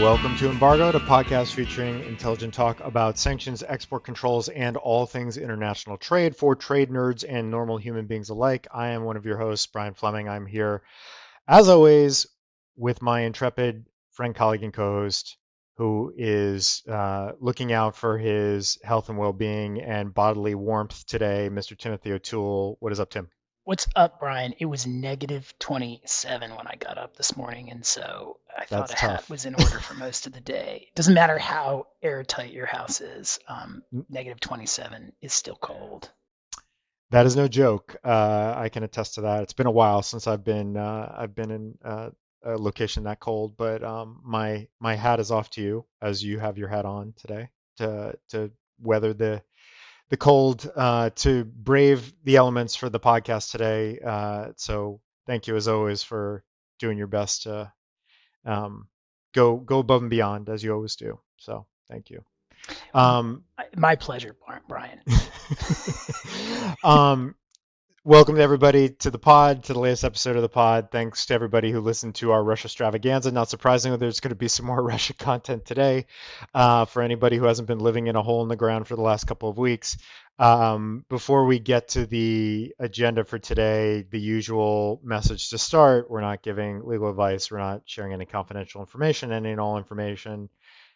Welcome to Embargoed, a podcast featuring intelligent talk about sanctions, export controls, and all things international trade for trade nerds and normal human beings alike. I am one of your hosts, Brian Fleming. I'm here, as always, with my intrepid friend, colleague, and co-host, who is looking out for his health and well-being and bodily warmth today, Mr. Timothy O'Toole. What is up, Tim? What's up, Brian? It was negative 27 when I got up this morning, and so I thought That's a hat tough. was in order for most of the day. Doesn't matter how airtight your house is, negative 27 is still cold. That is no joke. I can attest to that. It's been a while since I've been in a location that cold, but my hat is off to you as you have your hat on today to weather the cold, to brave the elements for the podcast today. So thank you as always for doing your best to um, go above and beyond as you always do. So thank you. Um, My pleasure, Brian. um, Welcome to everybody to the pod, to the latest episode of the pod. Thanks to everybody who listened to our Russia extravaganza. Not surprisingly, there's going to be some more Russia content today for anybody who hasn't been living in a hole in the ground for the last couple of weeks. Before we get to the agenda for today, the usual message to start: we're not giving legal advice, we're not sharing any confidential information, any and all information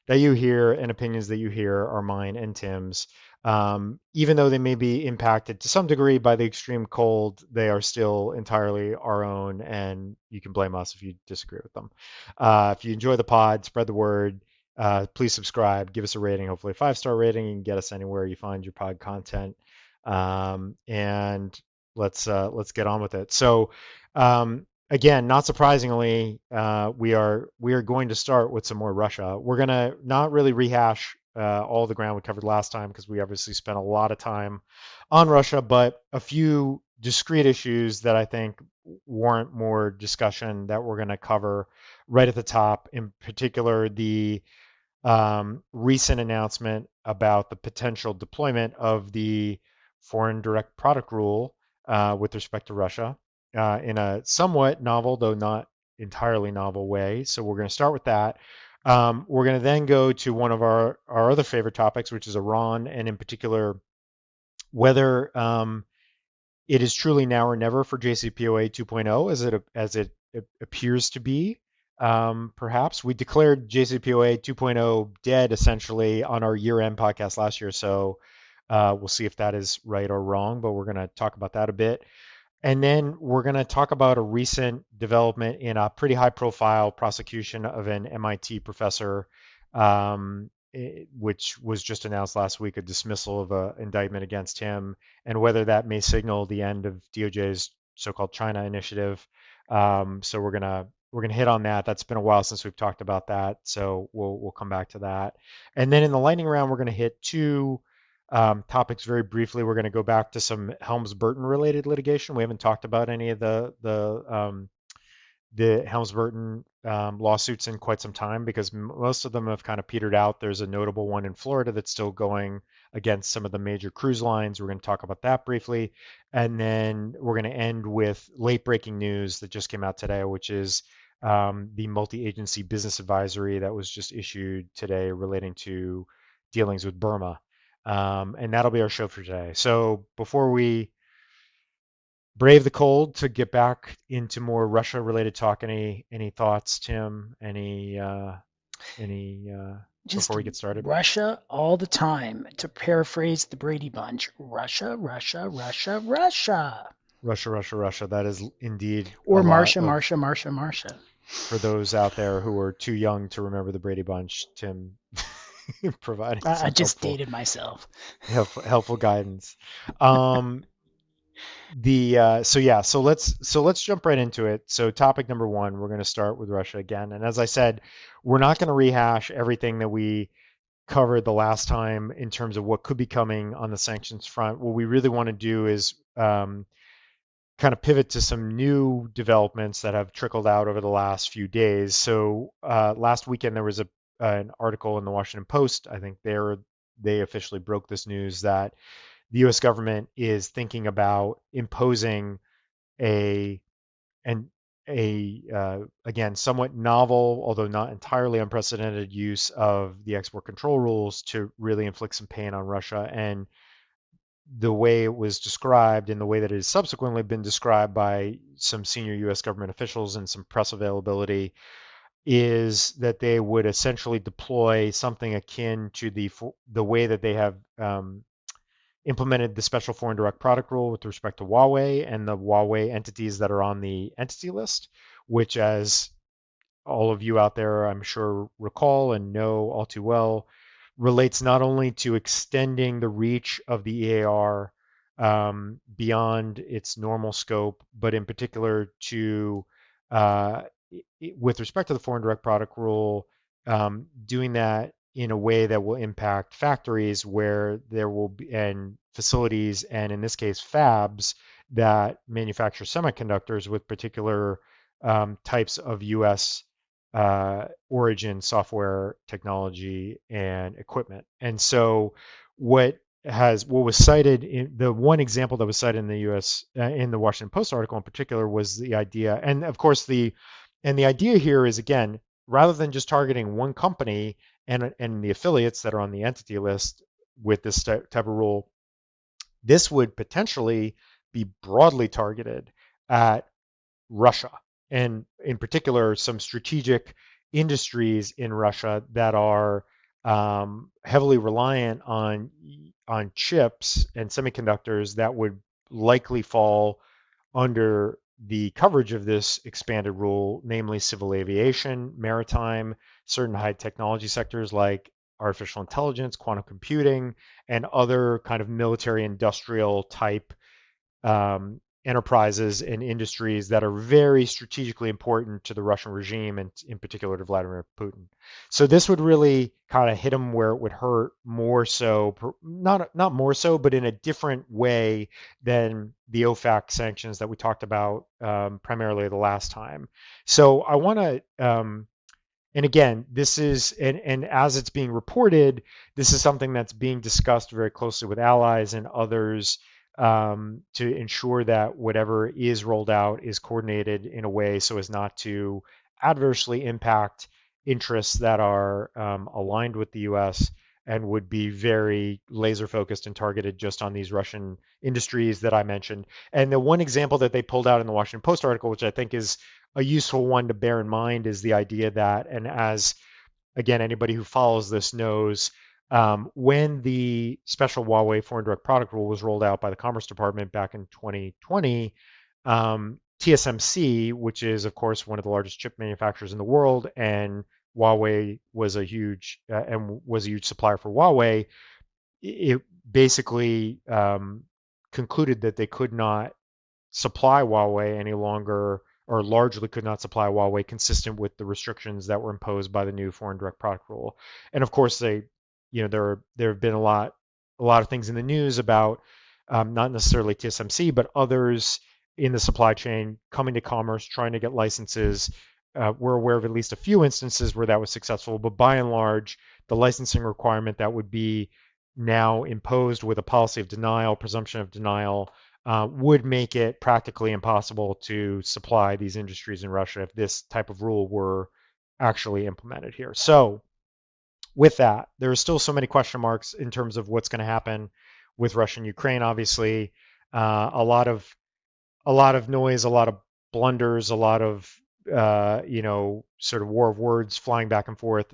that you hear and opinions that you hear are mine and Tim's. Even though they may be impacted to some degree by the extreme cold, they are still entirely our own, and you can blame us if you disagree with them. If you enjoy the pod, spread the word. Please subscribe, give us a rating, hopefully a 5-star rating. You can get us anywhere you find your pod content. And let's get on with it. So again, not surprisingly, we are going to start with some more Russia. We're gonna not really rehash all the ground we covered last time because we obviously spent a lot of time on Russia, but a few discrete issues that I think warrant more discussion that we're going to cover right at the top. In particular, the recent announcement about the potential deployment of the foreign direct product rule with respect to Russia in a somewhat novel, though not entirely novel way. So we're going to start with that. We're going to then go to one of our other favorite topics, which is Iran, and in particular, whether it is truly now or never for JCPOA 2.0 as it appears to be. Perhaps we declared JCPOA 2.0 dead essentially on our year-end podcast last year, so we'll see if that is right or wrong, but we're going to talk about that a bit. And then we're going to talk about a recent development in a pretty high-profile prosecution of an MIT professor, which was just announced last week, a dismissal of an indictment against him, and whether that may signal the end of DOJ's so-called China Initiative. So we're gonna hit on that. That's been a while since we've talked about that, so we'll come back to that. And then in the lightning round, we're gonna hit two topics very briefly. We're going to go back to some Helms-Burton related litigation. We haven't talked about any of the Helms-Burton lawsuits in quite some time because most of them have kind of petered out. There's a notable one in Florida that's still going against some of the major cruise lines. We're going to talk about that briefly. And then we're going to end with late breaking news that just came out today, which is the multi-agency business advisory that was just issued today relating to dealings with Burma. And that'll be our show for today. So before we brave the cold to get back into more Russia-related talk, any thoughts, Tim? Any Just before we get started? Russia all the time. To paraphrase the Brady Bunch, Russia, Russia, Russia, Russia. Russia, Russia, Russia. That is indeed a Or lot Marcia, of, Marcia, Marcia, Marcia. for those out there who are too young to remember the Brady Bunch, Tim providing I some just dated myself. helpful guidance. Um, so let's jump right into it. So topic number one, we're going to start with Russia again, and as I said, we're not going to rehash everything that we covered the last time in terms of what could be coming on the sanctions front. What we really want to do is kind of pivot to some new developments that have trickled out over the last few days. So last weekend there was an article in the Washington Post. I think they officially broke this news that the U.S. government is thinking about imposing a and again, somewhat novel, although not entirely unprecedented use of the export control rules to really inflict some pain on Russia. And the way it was described and the way that it has subsequently been described by some senior US government officials and some press availability is that they would essentially deploy something akin to the way that they have implemented the special foreign direct product rule with respect to Huawei and the Huawei entities that are on the entity list, which, as all of you out there, I'm sure, recall and know all too well, relates not only to extending the reach of the EAR beyond its normal scope, but in particular to, uh, with respect to the foreign direct product rule, doing that in a way that will impact factories where there will be, and facilities, and in this case, fabs that manufacture semiconductors with particular types of U.S. Origin software technology and equipment. And so, what was cited in the one example that was cited in the U.S. In the Washington Post article in particular was the idea, and of course the idea here is, again, rather than just targeting one company and the affiliates that are on the entity list with this type of rule, this would potentially be broadly targeted at Russia, and in particular, some strategic industries in Russia that are heavily reliant on chips and semiconductors that would likely fall under the coverage of this expanded rule, namely civil aviation, maritime, certain high technology sectors like artificial intelligence, quantum computing, and other kind of military industrial type enterprises and industries that are very strategically important to the Russian regime and in particular to Vladimir Putin. So this would really kind of hit him where it would hurt more so, not more so, but in a different way than the OFAC sanctions that we talked about primarily the last time. So I want to, and again, this is, and as it's being reported, this is something that's being discussed very closely with allies and others to ensure that whatever is rolled out is coordinated in a way so as not to adversely impact interests that are aligned with the U.S. and would be very laser focused and targeted just on these Russian industries that I mentioned. And the one example that they pulled out in the Washington Post article, which I think is a useful one to bear in mind, is the idea that, and as again, anybody who follows this knows, when the special Huawei foreign direct product rule was rolled out by the Commerce Department back in 2020, TSMC, which is of course one of the largest chip manufacturers in the world, and Huawei was a huge supplier for Huawei, it basically concluded that they could not supply Huawei any longer, or largely could not supply Huawei consistent with the restrictions that were imposed by the new foreign direct product rule. And of course, there have been a lot of things in the news about not necessarily TSMC, but others in the supply chain coming to Commerce trying to get licenses. We're aware of at least a few instances where that was successful, but by and large, the licensing requirement that would be now imposed with a policy of denial, presumption of denial, would make it practically impossible to supply these industries in Russia if this type of rule were actually implemented here. So with that, there are still so many question marks in terms of what's going to happen with Russia and Ukraine. Obviously, a lot of noise, a lot of blunders, a lot of sort of war of words flying back and forth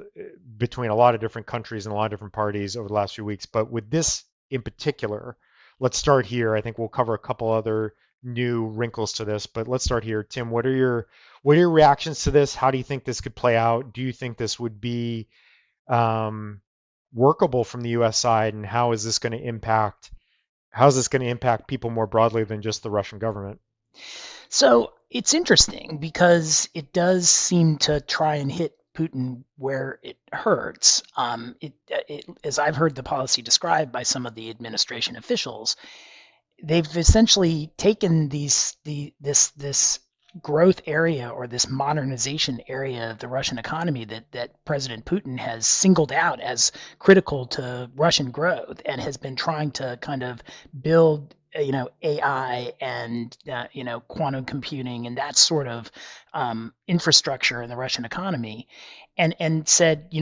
between a lot of different countries and a lot of different parties over the last few weeks. But with this in particular, let's start here. I think we'll cover a couple other new wrinkles to this, but let's start here. Tim, what are your reactions to this? How do you think this could play out? Do you think this would be workable from the U.S. side, and how is this going to impact people more broadly than just the Russian government? So it's interesting because it does seem to try and hit Putin where it hurts. As I've heard the policy described by some of the administration officials, they've essentially taken this growth area or this modernization area of the Russian economy that President Putin has singled out as critical to Russian growth and has been trying to kind of build AI and quantum computing and that sort of infrastructure in the Russian economy, and said,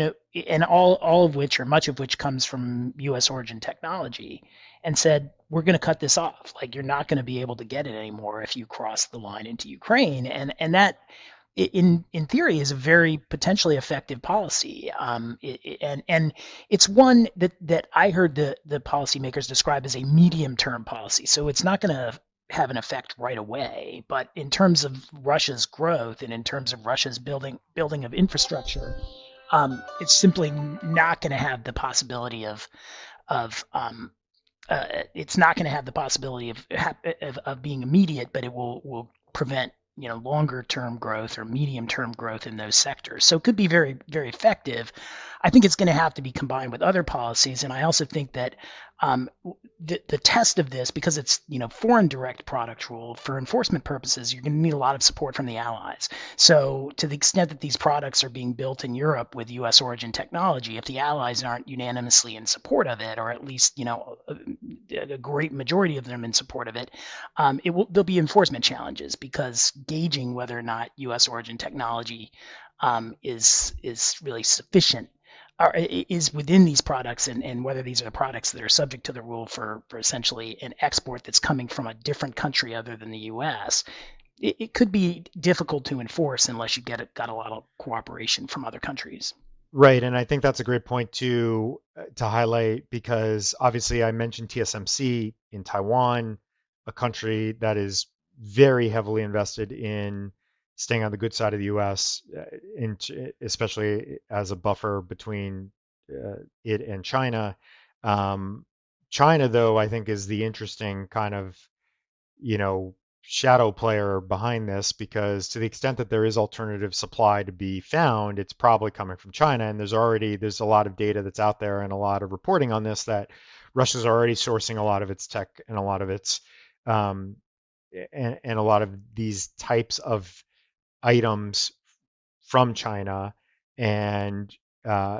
and all of which or much of which comes from U.S. origin technology, and said, we're going to cut this off. Like, you're not going to be able to get it anymore if you cross the line into Ukraine, and that in theory is a very potentially effective policy, and it's one that I heard the policymakers describe as a medium term policy. So it's not going to have an effect right away, but in terms of Russia's growth and in terms of Russia's building of infrastructure, it's simply not going to have the possibility of it's not going to have the possibility of being immediate, but it will prevent longer term growth or medium term growth in those sectors. So it could be very very effective. I think it's going to have to be combined with other policies, and I also think that the test of this, because it's foreign direct product rule, for enforcement purposes, you're going to need a lot of support from the allies. So to the extent that these products are being built in Europe with U.S. origin technology, if the allies aren't unanimously in support of it, or at least a great majority of them in support of it, there'll be enforcement challenges, because gauging whether or not U.S. origin technology is really sufficient is within these products, and whether these are products that are subject to the rule for essentially an export that's coming from a different country other than the U.S. It could be difficult to enforce unless you got a lot of cooperation from other countries. Right, and I think that's a great point to highlight, because obviously I mentioned TSMC in Taiwan, a country that is very heavily invested in staying on the good side of the U.S., especially as a buffer between it and China. Um, China, though, I think is the interesting kind of you know, shadow player behind this, because to the extent that there is alternative supply to be found, it's probably coming from China. And there's a lot of data that's out there and a lot of reporting on this, that Russia's already sourcing a lot of its tech and a lot of its um, and a lot of these types of items from China. And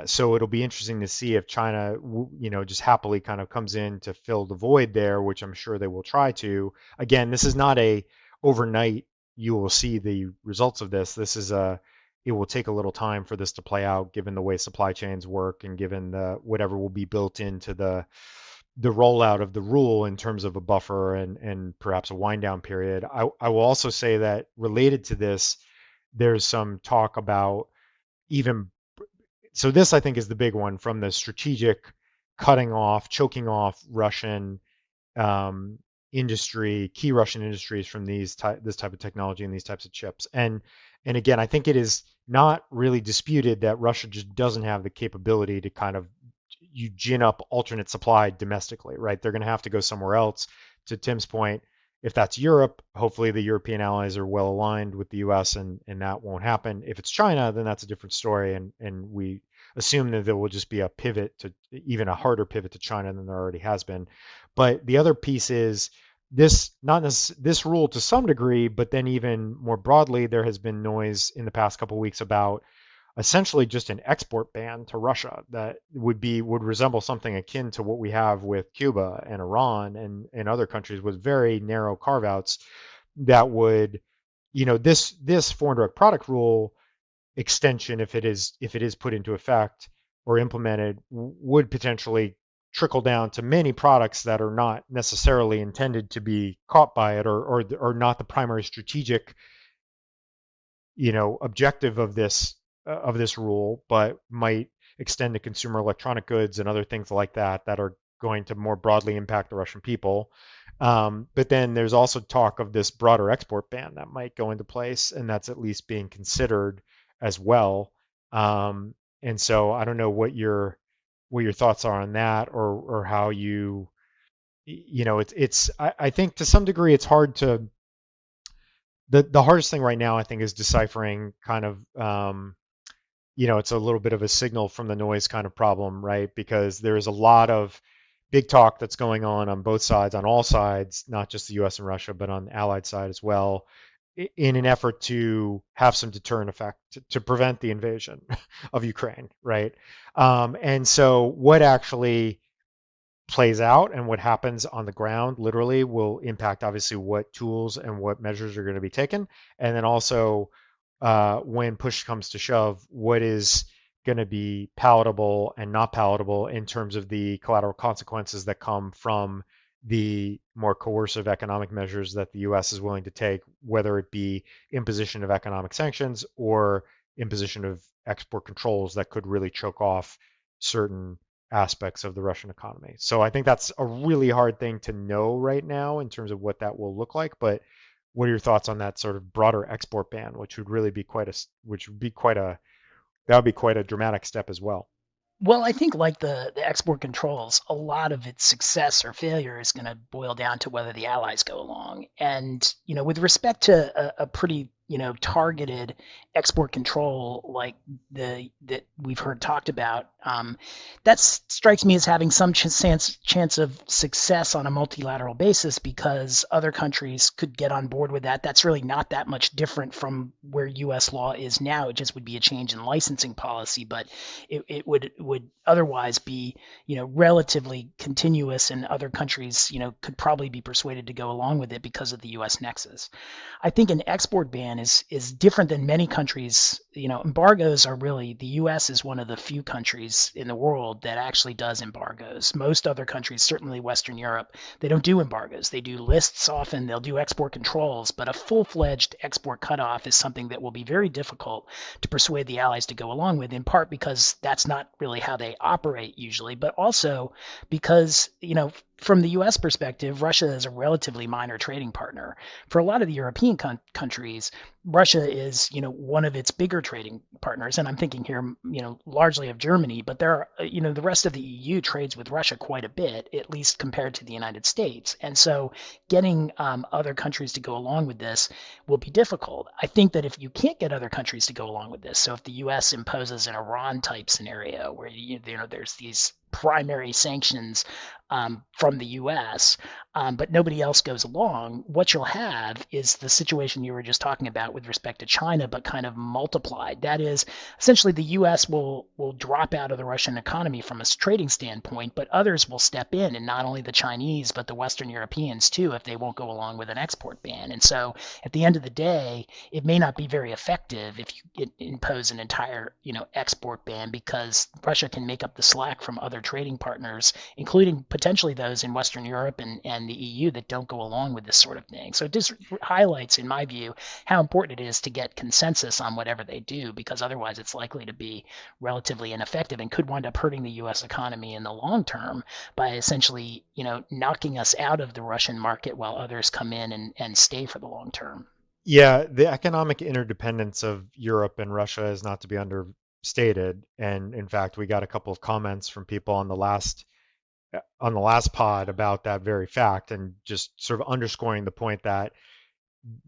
so it'll be interesting to see if China, just happily kind of comes in to fill the void there, which I'm sure they will try to. Again, this is not a overnight you will see the results of this. It will take a little time for this to play out, given the way supply chains work and given whatever will be built into the rollout of the rule in terms of a buffer and perhaps a wind down period. I will also say that related to this, there's some talk about even so this I think is the big one, from the strategic choking off Russian industry, key Russian industries from this type of technology and these types of chips. And again, I think it is not really disputed that Russia just doesn't have the capability to kind of gin up alternate supply domestically, right? They're going to have to go somewhere else. To Tim's point, if that's Europe, hopefully the European allies are well aligned with the US, and that won't happen. If it's China, then that's a different story. And we assume that there will just be a pivot to even a harder pivot to China than there already has been. But the other piece is this, not this rule to some degree, but then even more broadly, there has been noise in the past couple of weeks about essentially just an export ban to Russia that would resemble something akin to what we have with Cuba and Iran and other countries, with very narrow carve outs that would, this foreign direct product rule extension, if it is put into effect or implemented, would potentially trickle down to many products that are not necessarily intended to be caught by it, or not the primary strategic objective of this rule, but might extend to consumer electronic goods and other things like that are going to more broadly impact the Russian people. But then there's also talk of this broader export ban that might go into place, and that's at least being considered as well. And so I don't know what your thoughts are on that, or how I think to some degree it's hard to the hardest thing right now, I think, is deciphering kind of it's a little bit of a signal from the noise kind of problem, right? Because there is a lot of big talk that's going on both sides, on all sides, not just the US and Russia, but on the allied side as well, in an effort to have some deterrent effect to prevent the invasion of Ukraine, right? And so what actually plays out and what happens on the ground literally will impact obviously what tools and what measures are going to be taken. And then also, when push comes to shove, what is going to be palatable and not palatable in terms of the collateral consequences that come from the more coercive economic measures that the US is willing to take, whether it be imposition of economic sanctions or imposition of export controls that could really choke off certain aspects of the Russian economy. So I think that's a really hard thing to know right now in terms of what that will look like. But what are your thoughts on that sort of broader export ban, which would really be that would be quite a dramatic step as well. Well, I think like the export controls, a lot of its success or failure is going to boil down to whether the allies go along. And with respect to a pretty targeted export control like the that we've heard talked about, that strikes me as having some chance of success on a multilateral basis because other countries could get on board with that. That's really not that much different from where U.S. law is now. It just would be a change in licensing policy, but it would otherwise be relatively continuous, and other countries could probably be persuaded to go along with it because of the U.S. nexus. I think an export ban is different than many countries. Embargoes are really, the U.S. is one of the few countries in the world that actually does embargoes. Most other countries, certainly Western Europe, they don't do embargoes. They do lists often. They'll do export controls, but a full-fledged export cutoff is something that will be very difficult to persuade the allies to go along with, in part because that's not really how they operate usually, but also because, from the U.S. perspective, Russia is a relatively minor trading partner. For a lot of the European countries, Russia is, one of its bigger trading partners, and I'm thinking here, largely of Germany. But there are, the rest of the EU trades with Russia quite a bit, at least compared to the United States. And so, getting other countries to go along with this will be difficult. I think that if you can't get other countries to go along with this, so if the U.S. imposes an Iran type scenario where there's these primary sanctions from the U.S., but nobody else goes along, what you'll have is the situation you were just talking about with respect to China, but kind of multiplied. That is, essentially, the U.S. will drop out of the Russian economy from a trading standpoint, but others will step in, and not only the Chinese, but the Western Europeans too, if they won't go along with an export ban. And so, at the end of the day, it may not be very effective if you impose an entire, export ban, because Russia can make up the slack from other trading partners, including potentially those in Western Europe and the EU that don't go along with this sort of thing. So it just highlights, in my view, how important it is to get consensus on whatever they do, because otherwise it's likely to be relatively ineffective and could wind up hurting the U.S. economy in the long term by essentially, knocking us out of the Russian market while others come in and stay for the long term. Yeah, the economic interdependence of Europe and Russia is not to be understated. And in fact, we got a couple of comments from people on the last pod about that very fact, and just sort of underscoring the point that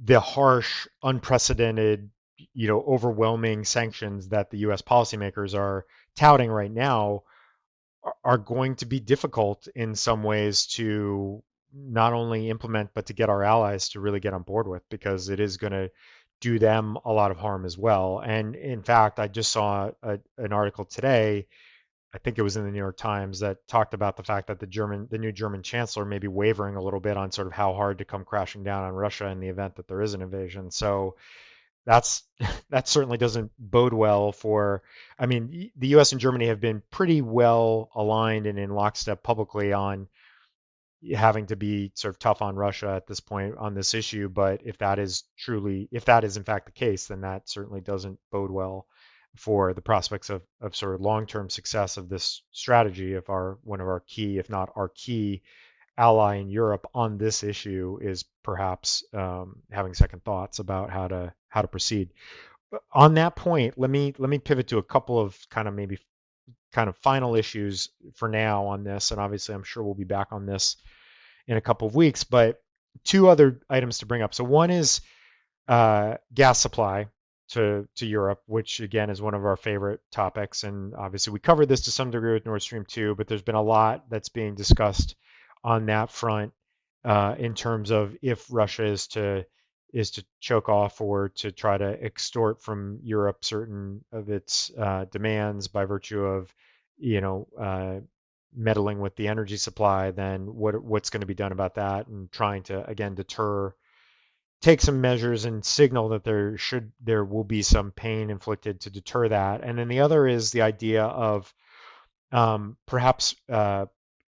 the harsh, unprecedented, overwhelming sanctions that the U.S. policymakers are touting right now are going to be difficult in some ways to not only implement, but to get our allies to really get on board with, because it is going to do them a lot of harm as well. And in fact, I just saw an article today, I think it was in the New York Times, that talked about the fact that the new German chancellor may be wavering a little bit on sort of how hard to come crashing down on Russia in the event that there is an invasion. So that's that certainly doesn't bode well for. I mean, the U.S. and Germany have been pretty well aligned and in lockstep publicly on having to be sort of tough on Russia at this point on this issue. But if that is in fact the case, then that certainly doesn't bode well for the prospects of sort of long-term success of this strategy if one of our key, if not our key ally in Europe on this issue is perhaps having second thoughts about how to proceed. On that point, let me pivot to a couple of maybe kind of final issues for now on this, and obviously I'm sure we'll be back on this in a couple of weeks. But two other items to bring up. So one is gas supply to Europe, which again is one of our favorite topics, and obviously we covered this to some degree with Nord Stream 2, but there's been a lot that's being discussed on that front in terms of if Russia is to choke off or to try to extort from Europe certain of its demands by virtue of, you know, meddling with the energy supply, then what's going to be done about that, and trying to again deter, take some measures and signal that there will be some pain inflicted to deter that. And then the other is the idea of perhaps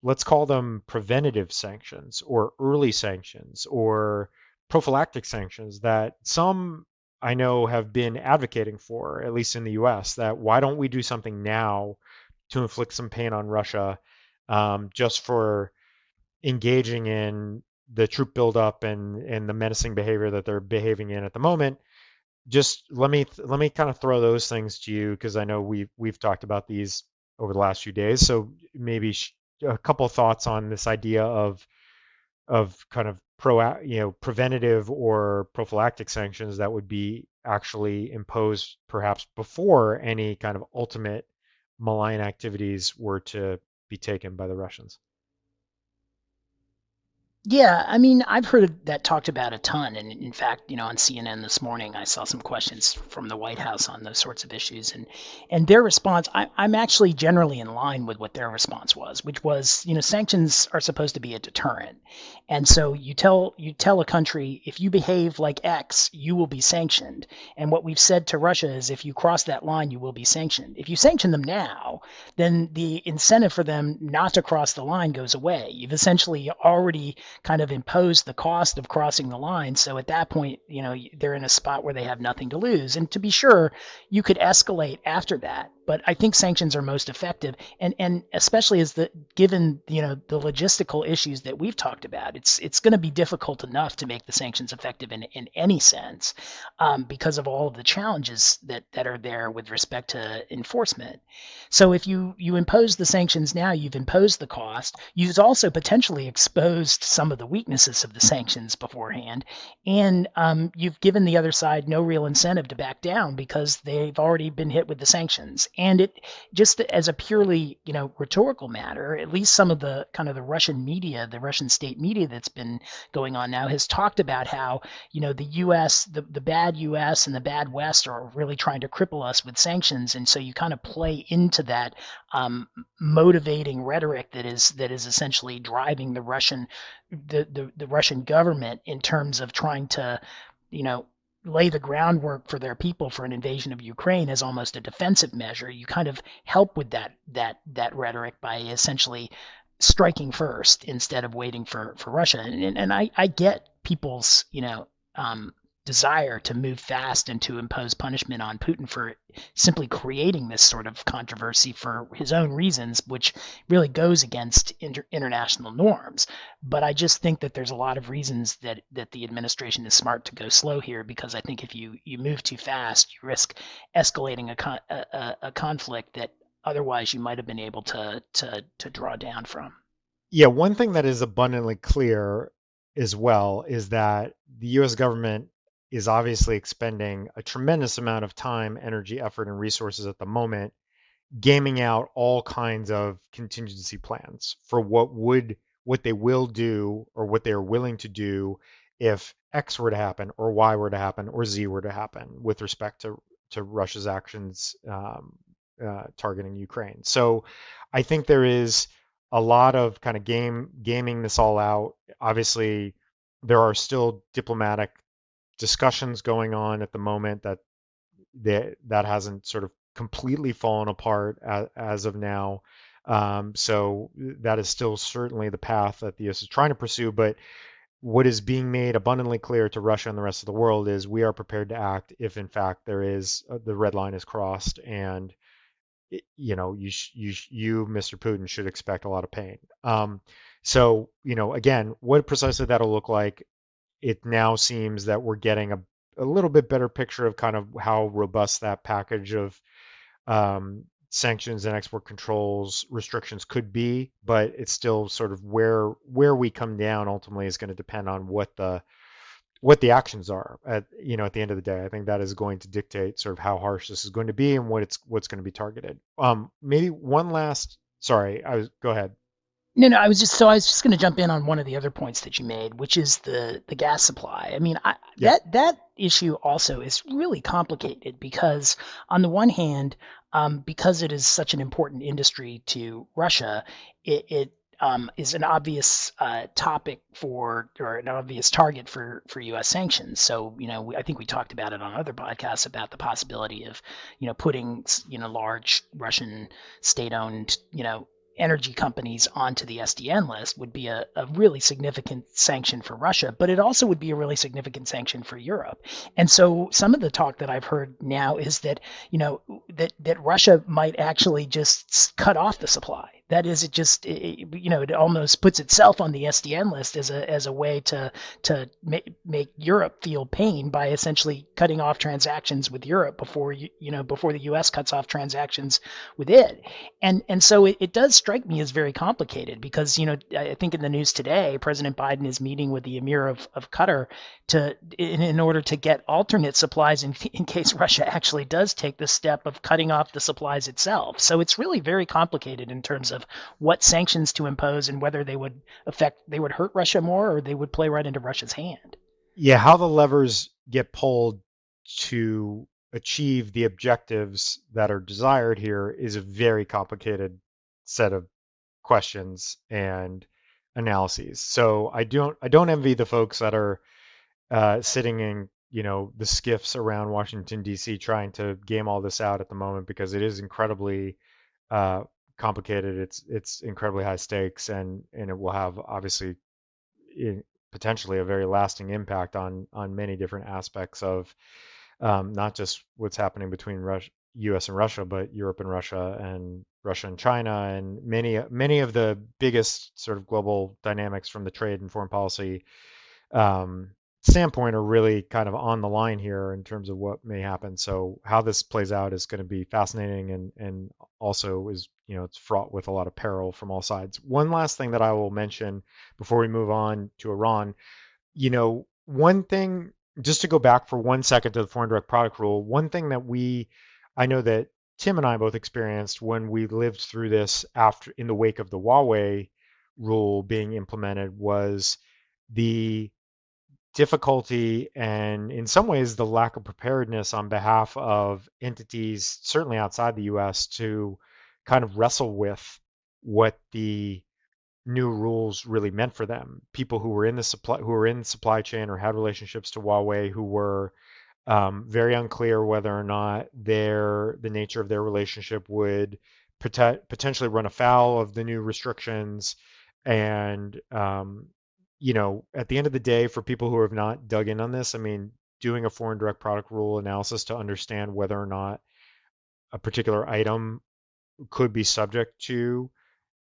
let's call them preventative sanctions or early sanctions or prophylactic sanctions that some I know have been advocating for, at least in the US, that why don't we do something now to inflict some pain on Russia, just for engaging in the troop buildup and the menacing behavior that they're behaving in at the moment. Just let me kind of throw those things to you because I know we've talked about these over the last few days. So maybe a couple of thoughts on this idea of kind of preventative or prophylactic sanctions that would be actually imposed perhaps before any kind of ultimate malign activities were to be taken by the Russians. Yeah, I mean, I've heard that talked about a ton, and in fact, on CNN this morning, I saw some questions from the White House on those sorts of issues, and their response, I'm actually generally in line with what their response was, which was, sanctions are supposed to be a deterrent, and so you tell a country if you behave like X, you will be sanctioned, and what we've said to Russia is if you cross that line, you will be sanctioned. If you sanction them now, then the incentive for them not to cross the line goes away. You've essentially already kind of impose the cost of crossing the line. So at that point, they're in a spot where they have nothing to lose. And to be sure, you could escalate after that. But I think sanctions are most effective, and especially as given the logistical issues that we've talked about, it's going to be difficult enough to make the sanctions effective in any sense, because of all of the challenges that are there with respect to enforcement. So if you impose the sanctions now, you've imposed the cost. You've also potentially exposed some of the weaknesses of the sanctions beforehand, and you've given the other side no real incentive to back down because they've already been hit with the sanctions. And it just as a purely rhetorical matter, at least some of the kind of the Russian media, the Russian state media that's been going on now has talked about how the U.S., the bad U.S. and the bad West are really trying to cripple us with sanctions, and so you kind of play into that motivating rhetoric that is essentially driving the Russian government in terms of trying to you know lay the groundwork for their people for an invasion of Ukraine as almost a defensive measure. You kind of help with that rhetoric by essentially striking first instead of waiting for Russia. And I get people's desire to move fast and to impose punishment on Putin for simply creating this sort of controversy for his own reasons, which really goes against international norms. But I just think that there's a lot of reasons that the administration is smart to go slow here, because I think if you move too fast, you risk escalating a conflict that otherwise you might have been able to draw down from. Yeah, one thing that is abundantly clear as well is that the US government is obviously expending a tremendous amount of time, energy, effort, and resources at the moment gaming out all kinds of contingency plans for what they will do or what they are willing to do if X were to happen or Y were to happen or Z were to happen with respect to Russia's actions, targeting Ukraine. So I think there is a lot of kind of gaming this all out. Obviously, there are still diplomatic discussions going on at the moment that hasn't sort of completely fallen apart as of now. So that is still certainly the path that the U.S. is trying to pursue. But what is being made abundantly clear to Russia and the rest of the world is we are prepared to act if, in fact, there is the red line is crossed, and you, Mr. Putin, should expect a lot of pain. So again, what precisely that'll look like, it now seems that we're getting a little bit better picture of kind of how robust that package of sanctions and export controls restrictions could be, but it's still sort of where we come down ultimately is going to depend on what the actions are at the end of the day. I think that is going to dictate sort of how harsh this is going to be and what's going to be targeted. Maybe one last. Sorry, go ahead. No, I was just going to jump in on one of the other points that you made, which is the gas supply. I mean, Yeah. that issue also is really complicated because on the one hand, because it is such an important industry to Russia, it is an obvious topic for, or an obvious target for U.S. sanctions. So, I think we talked about it on other podcasts about the possibility of, putting, large Russian state-owned, energy companies onto the SDN list would be a really significant sanction for Russia, but it also would be a really significant sanction for Europe. And so some of the talk that I've heard now is that, that Russia might actually just cut off the supply. That is, it almost puts itself on the SDN list as a way to make Europe feel pain by essentially cutting off transactions with Europe before the U.S. cuts off transactions with it. And so it does strike me as very complicated because I think in the news today, President Biden is meeting with the Emir of Qatar in order to get alternate supplies in case Russia actually does take the step of cutting off the supplies itself. So it's really very complicated in terms of what sanctions to impose and whether they would hurt Russia more or they would play right into Russia's hand. Yeah, how the levers get pulled to achieve the objectives that are desired here is a very complicated set of questions and analyses. So I don't envy the folks that are sitting in the skiffs around Washington D.C. trying to game all this out at the moment because it is incredibly uh, complicated. It's incredibly high stakes and it will have obviously in, potentially a very lasting impact on many different aspects of not just what's happening between U.S. and Russia, but Europe and Russia and China, and many of the biggest sort of global dynamics from the trade and foreign policy um, standpoint are really kind of on the line here in terms of what may happen. So how this plays out is going to be fascinating and also is it's fraught with a lot of peril from all sides. One last thing that I will mention before we move on to Iran, one thing, just to go back for 1 second to the foreign direct product rule, one thing that I know that Tim and I both experienced when we lived through this after in the wake of the Huawei rule being implemented was the difficulty and in some ways the lack of preparedness on behalf of entities certainly outside the US to kind of wrestle with what the new rules really meant for them. People who were in the supply chain or had relationships to Huawei who were very unclear whether or not the nature of their relationship would potentially run afoul of the new restrictions. And at the end of the day, for people who have not dug in on this, I mean, doing a foreign direct product rule analysis to understand whether or not a particular item could be subject to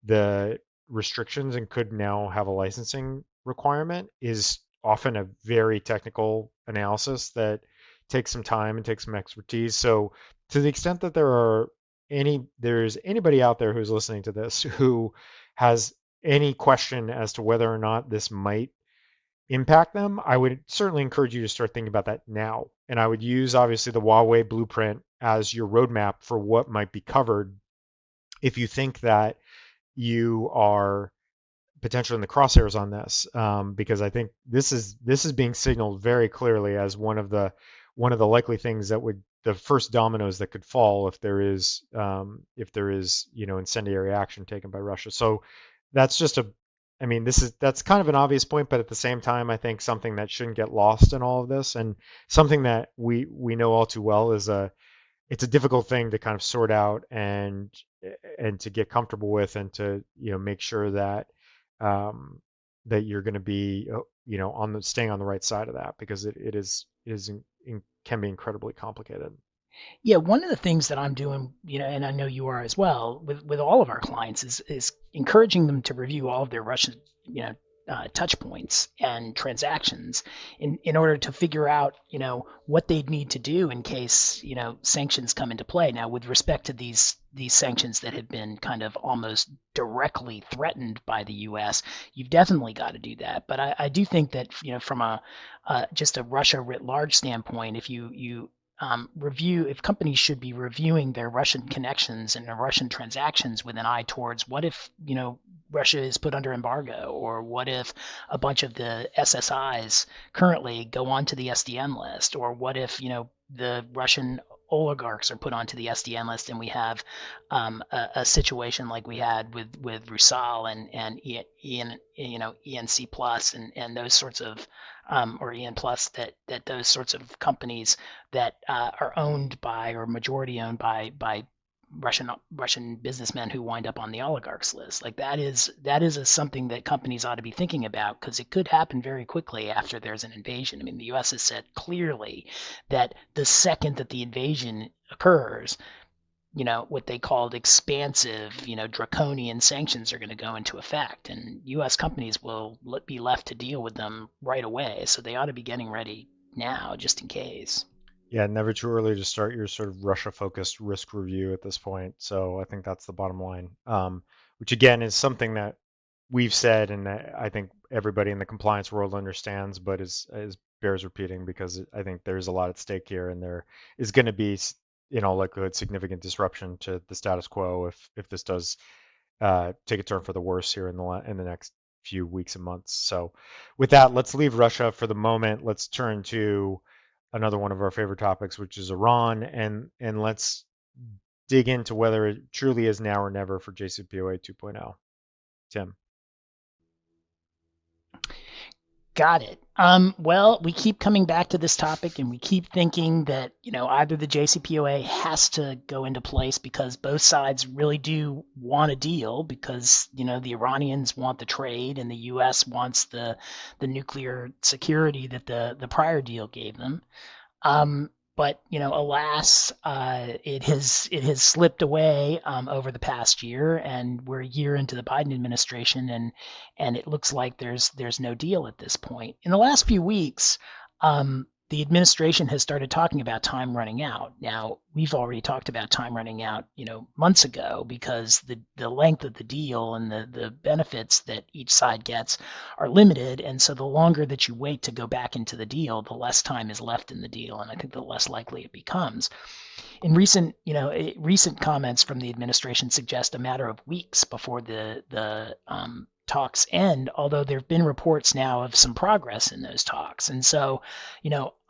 the restrictions and could now have a licensing requirement is often a very technical analysis that takes some time and takes some expertise. So to the extent that there's anybody out there who's listening to this who has any question as to whether or not this might impact them, I would certainly encourage you to start thinking about that now. And I would use obviously the Huawei blueprint as your roadmap for what might be covered if you think that you are potentially in the crosshairs on this, because I think this is being signaled very clearly as one of the likely things that would the first dominoes that could fall if there is incendiary action taken by Russia. So that's just a I mean that's kind of an obvious point, but at the same time I think something that shouldn't get lost in all of this and something that we know all too well is it's a difficult thing to kind of sort out and to get comfortable with and to make sure that that you're going to be on the staying on the right side of that because can be incredibly complicated. Yeah, one of the things that I'm doing, and I know you are as well, with all of our clients is encouraging them to review all of their Russian, touch points and transactions in order to figure out, what they'd need to do in case, sanctions come into play. Now, with respect to these sanctions that have been kind of almost directly threatened by the U.S., you've definitely got to do that. But I do think that, from a just a Russia writ large standpoint, if you review, if companies should be reviewing their Russian connections and their Russian transactions with an eye towards what if, Russia is put under embargo, or what if a bunch of the SSIs currently go onto the SDN list, or what if, the Russian oligarchs are put onto the SDN list, and we have a situation like we had with Rusal and ENC Plus and those sorts of or EN Plus, that those sorts of companies that are owned by, or majority owned by Russian businessmen who wind up on the oligarchs list. Like that is something that companies ought to be thinking about, because it could happen very quickly after there's an invasion. I mean, the U.S. has said clearly that the second that the invasion occurs, what they called expansive, draconian sanctions are going to go into effect, and U.S. companies will be left to deal with them right away. So they ought to be getting ready now, just in case. Yeah, never too early to start your sort of Russia-focused risk review at this point. So I think that's the bottom line, which again is something that we've said, and I think everybody in the compliance world understands, but is bears repeating, because I think there's a lot at stake here, and there is going to be, in all likelihood, significant disruption to the status quo if this does take a turn for the worse here in the next few weeks and months. So, with that, let's leave Russia for the moment. Let's turn to another one of our favorite topics, which is Iran, and let's dig into whether it truly is now or never for JCPOA 2.0. Tim. Got it. Well, we keep coming back to this topic, and we keep thinking that, either the JCPOA has to go into place because both sides really do want a deal, because, the Iranians want the trade and the U.S. wants the nuclear security that the prior deal gave them. But alas, it has slipped away over the past year, and we're a year into the Biden administration, and it looks like there's no deal at this point. In the last few weeks, the administration has started talking about time running out. Now, we've already talked about time running out, months ago, because the length of the deal and the benefits that each side gets are limited. And so the longer that you wait to go back into the deal, the less time is left in the deal. And I think the less likely it becomes. In recent comments from the administration suggest a matter of weeks before the talks end, although there have been reports now of some progress in those talks. And so,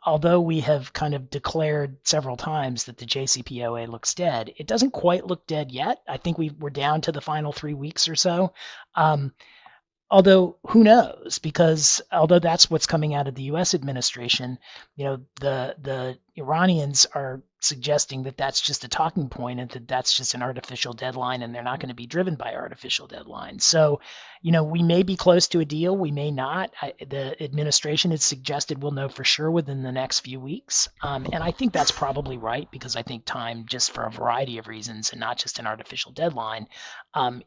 although we have kind of declared several times that the JCPOA looks dead, it doesn't quite look dead yet. I think we're down to the final 3 weeks or so. Although, who knows? Because although that's what's coming out of the U.S. administration, the Iranians are suggesting that that's just a talking point, and that that's just an artificial deadline, and they're not going to be driven by artificial deadlines. So, we may be close to a deal, we may not. The administration has suggested we'll know for sure within the next few weeks, and I think that's probably right, because I think time, just for a variety of reasons, and not just an artificial deadline,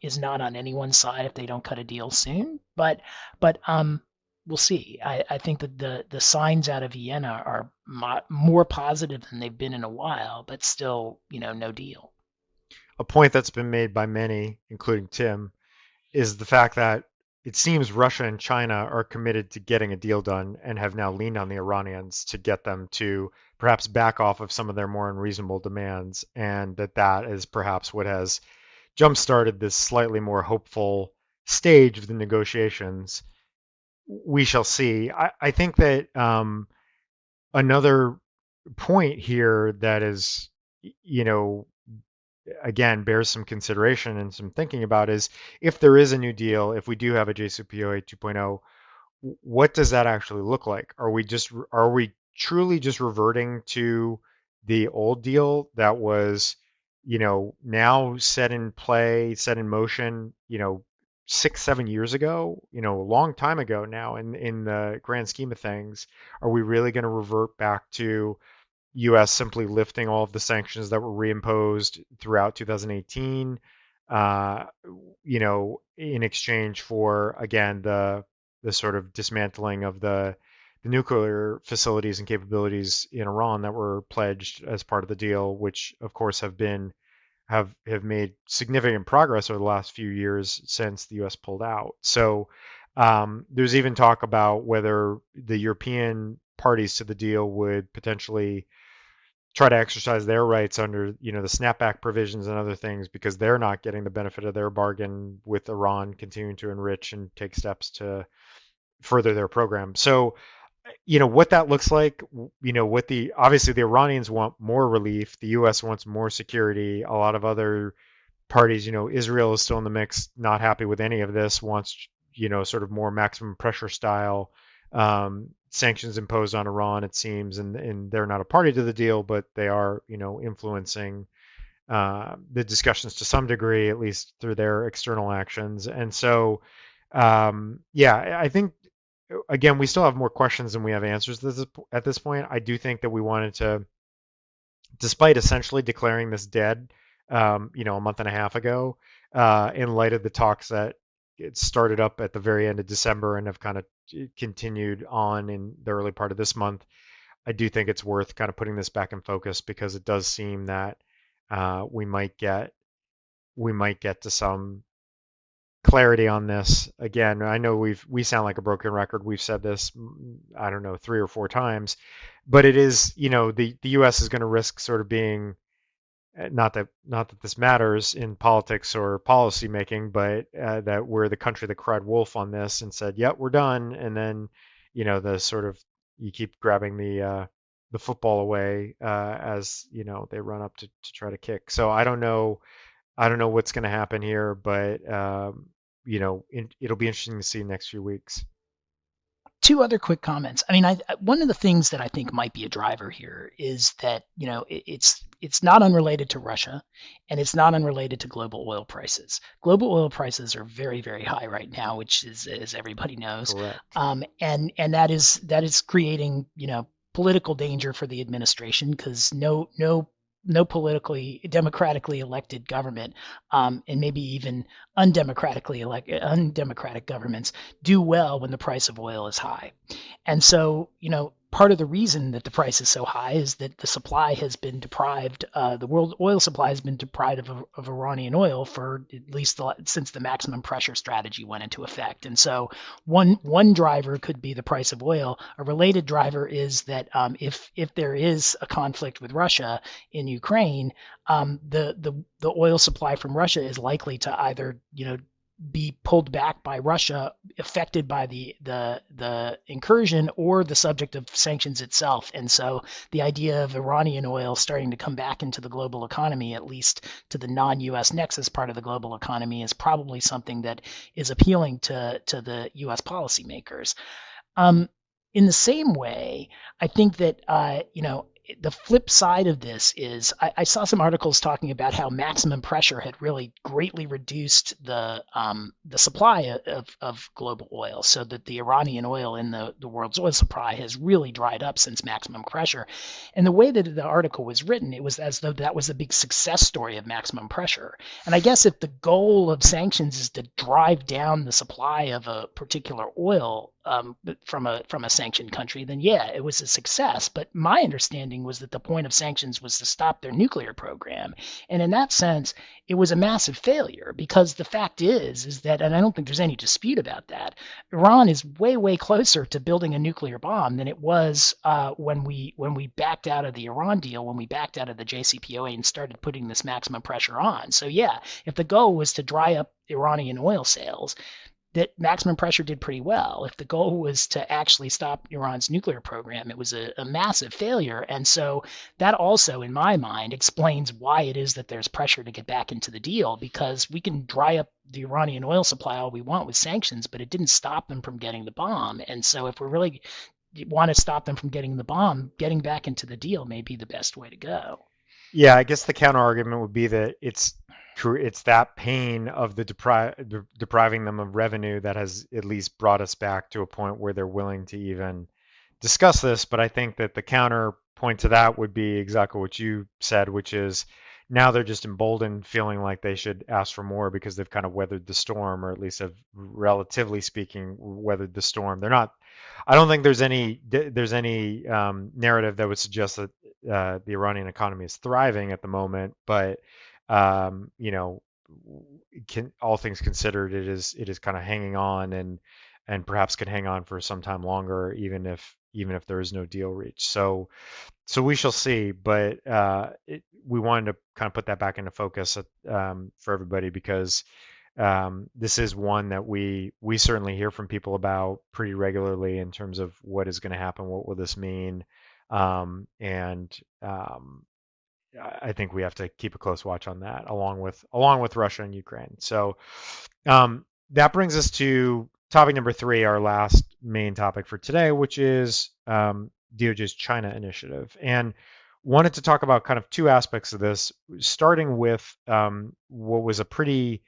is not on anyone's side if they don't cut a deal soon. But we'll see. I think that the signs out of Vienna are more positive than they've been in a while, but still, no deal. A point that's been made by many, including Tim, is the fact that it seems Russia and China are committed to getting a deal done, and have now leaned on the Iranians to get them to perhaps back off of some of their more unreasonable demands, and that is perhaps what has jump-started this slightly more hopeful stage of the negotiations. We shall see. I think that another point here that is, again, bears some consideration and some thinking about is, if there is a new deal, if we do have a JCPOA 2.0, what does that actually look like? Are we truly just reverting to the old deal that was, now set in play, set in motion, 6, 7 years ago, a long time ago now, in the grand scheme of things? Are we really going to revert back to U.S. simply lifting all of the sanctions that were reimposed throughout 2018, in exchange for, again, the sort of dismantling of the nuclear facilities and capabilities in Iran that were pledged as part of the deal, which of course have made significant progress over the last few years since the U.S. pulled out. So there's even talk about whether the European parties to the deal would potentially try to exercise their rights under, the snapback provisions and other things because they're not getting the benefit of their bargain with Iran continuing to enrich and take steps to further their program. So, what that looks like, what the obviously the Iranians want more relief, the US wants more security, a lot of other parties, Israel is still in the mix, not happy with any of this, wants, sort of more maximum pressure style sanctions imposed on Iran, it seems, and they're not a party to the deal, but they are, influencing the discussions to some degree, at least through their external actions. And so, yeah, I think again, we still have more questions than we have answers at this point. I do think that we wanted to, despite essentially declaring this dead, a month and a half ago, in light of the talks that it started up at the very end of December and have kind of continued on in the early part of this month. I do think it's worth kind of putting this back in focus because it does seem that we might get to some clarity on this. Again, I know we sound like a broken record. We've said this, I don't know, 3 or 4 times, but it is, the U.S. is going to risk sort of being, not that this matters in politics or policy making, but that we're the country that cried wolf on this and said, "Yep, we're done," and then, the sort of you keep grabbing the football away as they run up to try to kick. So I don't know what's going to happen here, but it'll be interesting to see next few weeks. Two other quick comments. I mean, one of the things that I think might be a driver here is that it's not unrelated to Russia, and it's not unrelated to global oil prices. Global oil prices are very, very high right now, which is, as everybody knows, Correct. and that is creating political danger for the administration because no politically democratically elected government, and maybe even undemocratic governments do well when the price of oil is high. And so, part of the reason that the price is so high is that the supply has been deprived. The world oil supply has been deprived of Iranian oil for at least since the maximum pressure strategy went into effect. And so, one driver could be the price of oil. A related driver is that if there is a conflict with Russia in Ukraine, the oil supply from Russia is likely to either be pulled back by Russia, affected by the incursion, or the subject of sanctions itself. And so the idea of Iranian oil starting to come back into the global economy, at least to the non-U.S. nexus part of the global economy, is probably something that is appealing to the U.S. policymakers. Um, in the same way, I think that the flip side of this is I saw some articles talking about how maximum pressure had really greatly reduced the supply of global oil, so that the Iranian oil in the world's oil supply has really dried up since maximum pressure. And the way that the article was written, it was as though that was a big success story of maximum pressure. And I guess if the goal of sanctions is to drive down the supply of a particular oil from a sanctioned country, then yeah, it was a success. But my understanding was that the point of sanctions was to stop their nuclear program, and in that sense, it was a massive failure because the fact is that, and I don't think there's any dispute about that, Iran is way closer to building a nuclear bomb than it was when we backed out of the Iran deal, when we backed out of the JCPOA and started putting this maximum pressure on. So yeah, if the goal was to dry up Iranian oil sales, that maximum pressure did pretty well. If the goal was to actually stop Iran's nuclear program, it was a massive failure. And so that also, in my mind, explains why it is that there's pressure to get back into the deal, because we can dry up the Iranian oil supply all we want with sanctions, but it didn't stop them from getting the bomb. And so if we really want to stop them from getting the bomb, getting back into the deal may be the best way to go. Yeah, I guess the counter argument would be that it's that pain of depriving them of revenue that has at least brought us back to a point where they're willing to even discuss this. But I think that the counterpoint to that would be exactly what you said, which is now they're just emboldened, feeling like they should ask for more because they've kind of weathered the storm, or at least have, relatively speaking, weathered the storm. They're not. I don't think there's any narrative that would suggest that the Iranian economy is thriving at the moment, but um, you know, all things considered, it is kind of hanging on, and perhaps could hang on for some time longer, even if even if there is no deal reached. So we shall see, but we wanted to kind of put that back into focus for everybody because this is one that we certainly hear from people about pretty regularly in terms of what is going to happen, what will this mean, and I think we have to keep a close watch on that, along with Russia and Ukraine. So that brings us to topic number 3, our last main topic for today, which is DOJ's China Initiative, and wanted to talk about kind of two aspects of this, starting with what was a pretty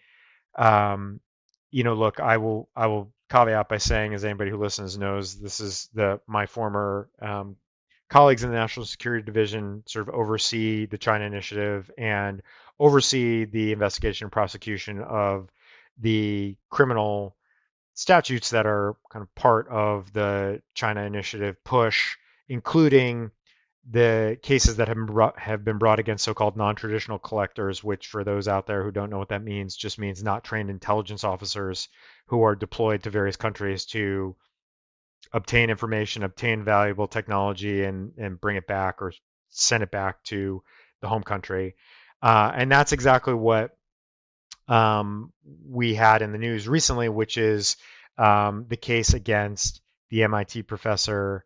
look, I will caveat by saying, as anybody who listens knows, this is my former colleagues in the National Security Division sort of oversee the China Initiative and oversee the investigation and prosecution of the criminal statutes that are kind of part of the China Initiative push, including the cases that have been brought against so-called non-traditional collectors, which for those out there who don't know what that means, just means not trained intelligence officers who are deployed to various countries to obtain information, obtain valuable technology, and bring it back or send it back to the home country. And that's exactly what we had in the news recently, which is the case against the MIT professor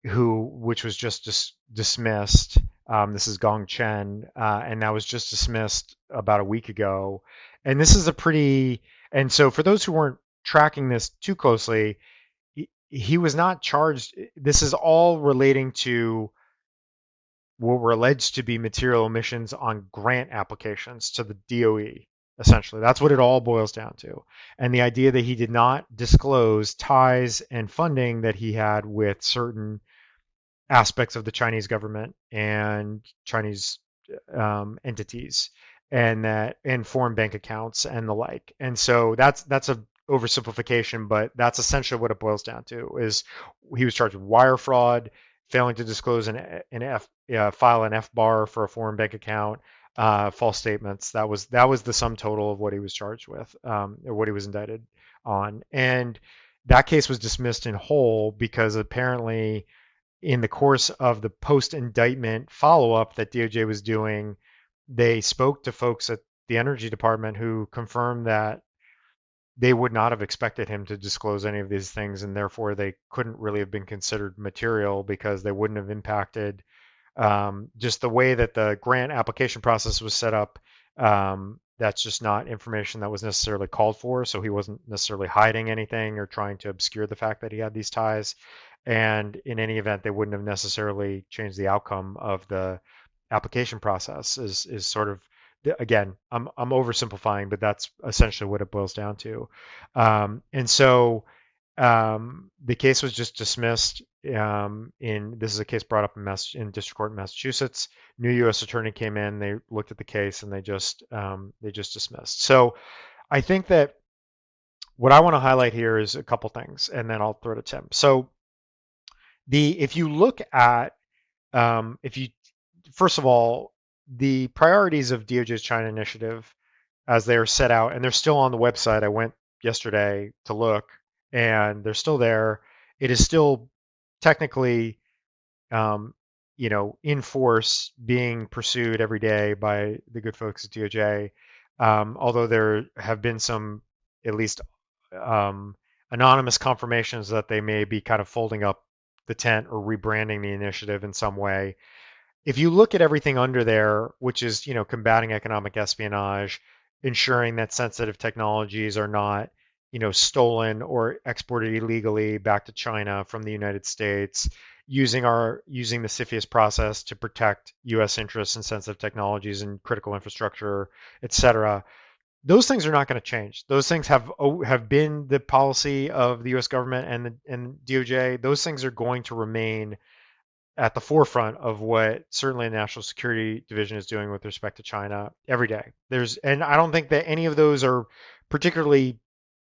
which was just dismissed. This is Gongchen, and that was just dismissed about a week ago. And this is and so for those who weren't tracking this too closely, he was not charged. This is all relating to what were alleged to be material omissions on grant applications to the DOE. Essentially, that's what it all boils down to. And the idea that he did not disclose ties and funding that he had with certain aspects of the Chinese government and Chinese entities, and foreign bank accounts and the like. And so that's a oversimplification, but that's essentially what it boils down to. Is he was charged with wire fraud, failing to disclose file an FBAR for a foreign bank account, false statements. That was the sum total of what he was charged with, or what he was indicted on. And that case was dismissed in whole because apparently in the course of the post-indictment follow-up that DOJ was doing, they spoke to folks at the Energy Department who confirmed that they would not have expected him to disclose any of these things, and therefore they couldn't really have been considered material because they wouldn't have impacted just the way that the grant application process was set up. That's just not information that was necessarily called for, so he wasn't necessarily hiding anything or trying to obscure the fact that he had these ties. And in any event, they wouldn't have necessarily changed the outcome of the application process. Is sort of, again, I'm oversimplifying, but that's essentially what it boils down to. And so the case was just dismissed. This is a case brought up in district court in Massachusetts. New U.S. attorney came in, they looked at the case, and they just dismissed. So I think that what I want to highlight here is a couple things, and then I'll throw it to Tim. So if you look at first of all, the priorities of DOJ's China Initiative as they are set out, and they're still on the website. I went yesterday to look, and they're still there. It is still technically, in force, being pursued every day by the good folks at DOJ. Although there have been some, at least anonymous confirmations that they may be kind of folding up the tent or rebranding the initiative in some way. If you look at everything under there, which is, combating economic espionage, ensuring that sensitive technologies are not, stolen or exported illegally back to China from the United States, using the CFIUS process to protect U.S. interests in sensitive technologies and critical infrastructure, et cetera. Those things are not going to change. Those things have been the policy of the U.S. government and DOJ. Those things are going to remain at the forefront of what certainly the National Security Division is doing with respect to China every day. And I don't think that any of those are particularly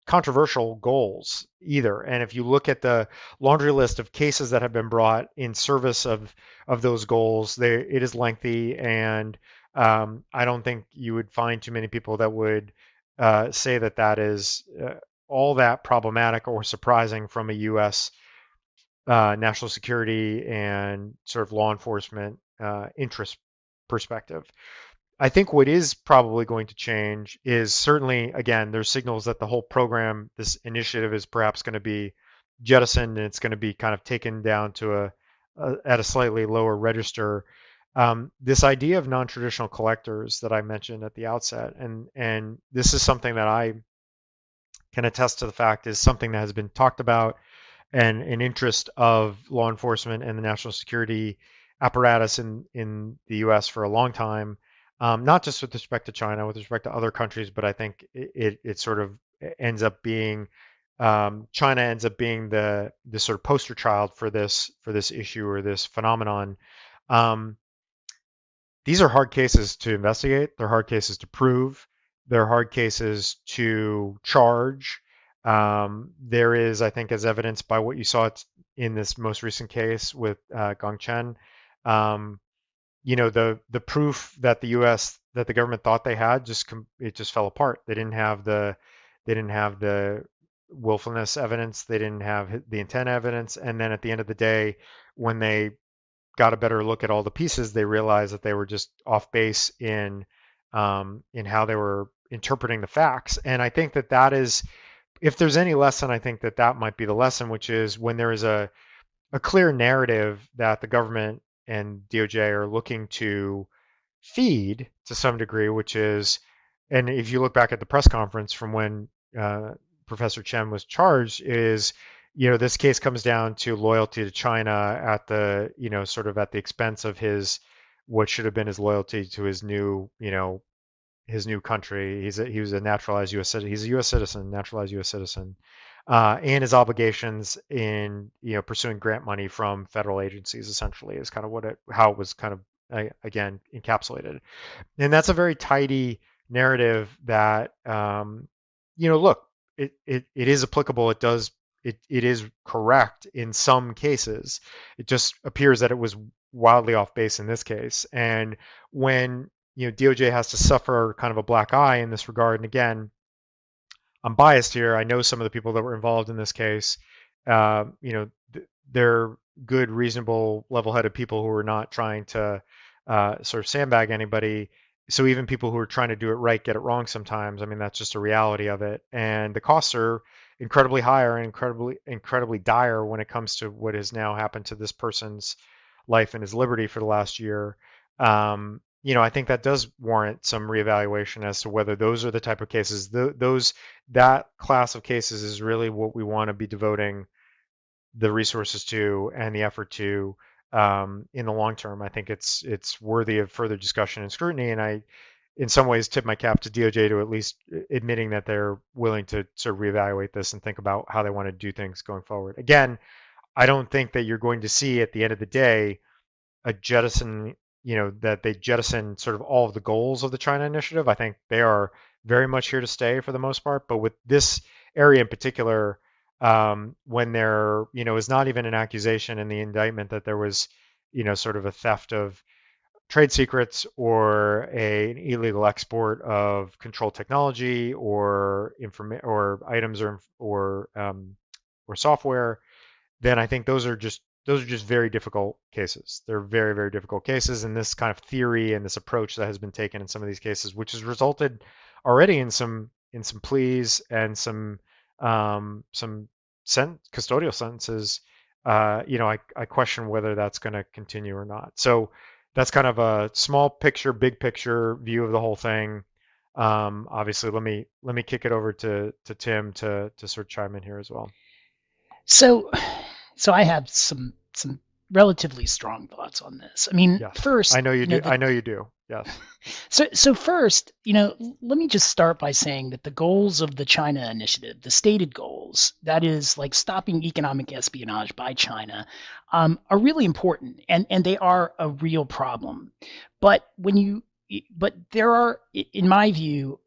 controversial goals either. And if you look at the laundry list of cases that have been brought in service of those goals, it is lengthy, and I don't think you would find too many people that would say that is all that problematic or surprising from a U.S. national security and sort of law enforcement interest perspective. I think what is probably going to change is certainly, again, there's signals that the whole program, this initiative, is perhaps going to be jettisoned and it's going to be kind of taken down to at a slightly lower register. This idea of non-traditional collectors that I mentioned at the outset, and this is something that I can attest to the fact is something that has been talked about and an interest of law enforcement and the national security apparatus in the U.S. for a long time, not just with respect to China, with respect to other countries, but I think it sort of ends up being China ends up being the sort of poster child for this issue or this phenomenon. Um, these are hard cases to investigate. They're hard cases to prove. They're hard cases to charge. There is, I think, as evidenced by what you saw in this most recent case with Gongchen, um, the proof that the government thought they had it just fell apart. They didn't have the willfulness evidence. They didn't have the intent evidence. And then at the end of the day, when they got a better look at all the pieces, they realized that they were just off base in how they were interpreting the facts. And I think that is, if there's any lesson, I think that might be the lesson, which is when there is a clear narrative that the government and DOJ are looking to feed to some degree, which is, and if you look back at the press conference from when Professor Chen was charged, is this case comes down to loyalty to China at the sort of at the expense of his what should have been his loyalty to his new country. He was a naturalized U.S. citizen. He's a U.S. citizen, naturalized U.S. citizen, and his obligations in pursuing grant money from federal agencies essentially is kind of how it was kind of again encapsulated, and that's a very tidy narrative that look, it is applicable. It is correct in some cases. It just appears that it was wildly off base in this case. And when DOJ has to suffer kind of a black eye in this regard, and again, I'm biased here. I know some of the people that were involved in this case. They're good, reasonable, level-headed people who are not trying to sort of sandbag anybody. So even people who are trying to do it right get it wrong sometimes. I mean, that's just a reality of it. And the costs are incredibly higher and incredibly dire when it comes to what has now happened to this person's life and his liberty for the last year. I think that does warrant some reevaluation as to whether those are the type of cases. That class of cases is really what we want to be devoting the resources to and the effort to in the long term. I think it's worthy of further discussion and scrutiny, and I, in some ways, tip my cap to DOJ to at least admitting that they're willing to sort of reevaluate this and think about how they want to do things going forward. Again, I don't think that you're going to see at the end of the day a jettison, that they jettison sort of all of the goals of the China Initiative. I think they are very much here to stay for the most part. But with this area in particular, when there, is not even an accusation in the indictment that there was, sort of a theft of trade secrets or an illegal export of controlled technology or or items or software, then I think those are just very difficult cases. They're very, very difficult cases, and this kind of theory and this approach that has been taken in some of these cases, which has resulted already in some pleas and some custodial sentences. I question whether that's going to continue or not. So that's kind of a small picture, big picture view of the whole thing. Obviously, let me kick it over to Tim to sort of chime in here as well. So, so I have some relatively strong thoughts on this. I mean, Yes, I first, know you do. I know you do. Yes. so first, let me just start by saying that the goals of the China Initiative, the stated goals, that is like stopping economic espionage by China, are really important, and they are a real problem. But but there are, in my view,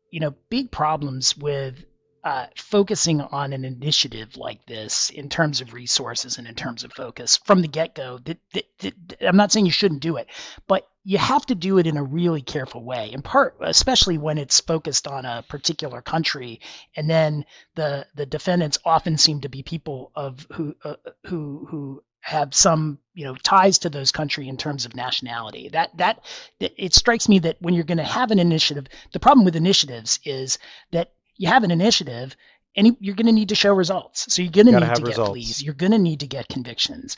big problems with focusing on an initiative like this in terms of resources and in terms of focus from the get-go. I'm not saying you shouldn't do it, but you have to do it in a really careful way, in part, especially when it's focused on a particular country, and then the defendants often seem to be people who have some ties to those country in terms of nationality. That it strikes me that when you're going to have an initiative, the problem with initiatives is that you have an initiative and you're going to need to show results. So you're going to Got to need to have get pleas. results. You're going to need to get convictions.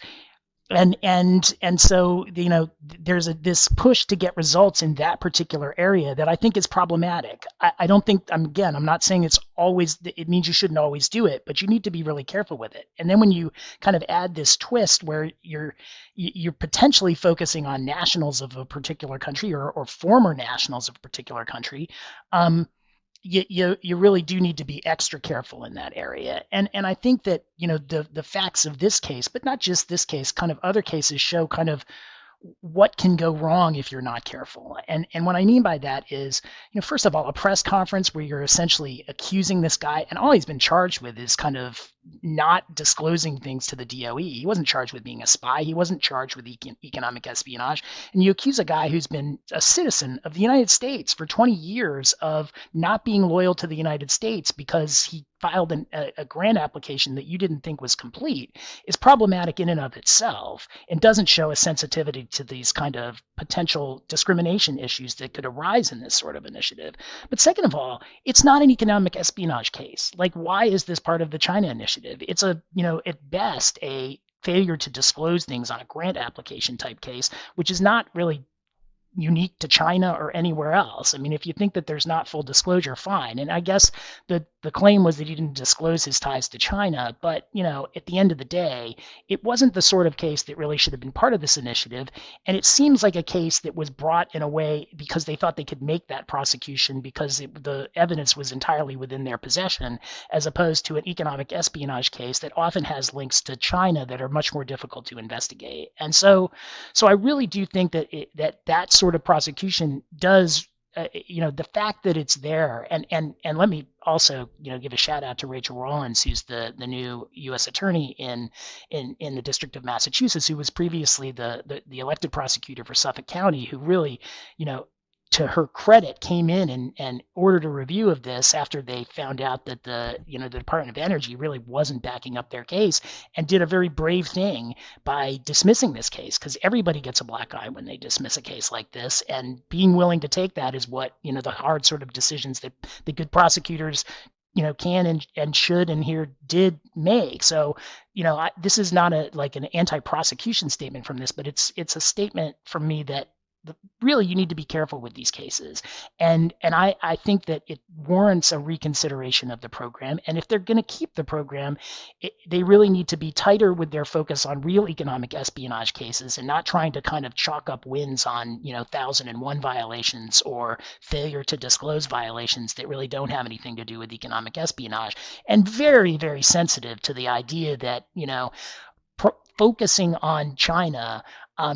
And so there's this push to get results in that particular area that I think is problematic. I don't think I'm not saying it means you shouldn't always do it, but you need to be really careful with it. And then when you kind of add this twist where you're potentially focusing on nationals of a particular country or former nationals of a particular country, you really do need to be extra careful in that area. And I think that the facts of this case, but not just this case, kind of other cases show kind of what can go wrong if you're not careful. And what I mean by that is, first of all, a press conference where you're essentially accusing this guy, and all he's been charged with is kind of not disclosing things to the DOE. He wasn't charged with being a spy. He wasn't charged with economic espionage. And you accuse a guy who's been a citizen of the United States for 20 years of not being loyal to the United States because he filed a grant application that you didn't think was complete is problematic in and of itself and doesn't show a sensitivity to these kind of potential discrimination issues that could arise in this sort of initiative. But second of all, it's not an economic espionage case. Like, why is this part of the China Initiative? It's at best, a failure to disclose things on a grant application type case, which is not really unique to China or anywhere else. I mean, if you think that there's not full disclosure, fine. And I guess the claim was that he didn't disclose his ties to China, but at the end of the day, it wasn't the sort of case that really should have been part of this initiative. And it seems like a case that was brought in a way because they thought they could make that prosecution because the evidence was entirely within their possession, as opposed to an economic espionage case that often has links to China that are much more difficult to investigate. And so I really do think that that sort of prosecution does, the fact that it's there, and let me also, give a shout out to Rachel Rollins, who's the new U.S. attorney in the District of Massachusetts, who was previously the elected prosecutor for Suffolk County, who really, to her credit, came in and ordered a review of this after they found out that the Department of Energy really wasn't backing up their case, and did a very brave thing by dismissing this case, because everybody gets a black eye when they dismiss a case like this, and being willing to take that is what the hard sort of decisions that the good prosecutors can and should and here did make. So this is not an anti-prosecution statement from this, but it's a statement from me that really you need to be careful with these cases, and I think that it warrants a reconsideration of the program. And if they're going to keep the program, they really need to be tighter with their focus on real economic espionage cases, and not trying to kind of chalk up wins on 1001 violations or failure to disclose violations that really don't have anything to do with economic espionage, and very, very sensitive to the idea that focusing on China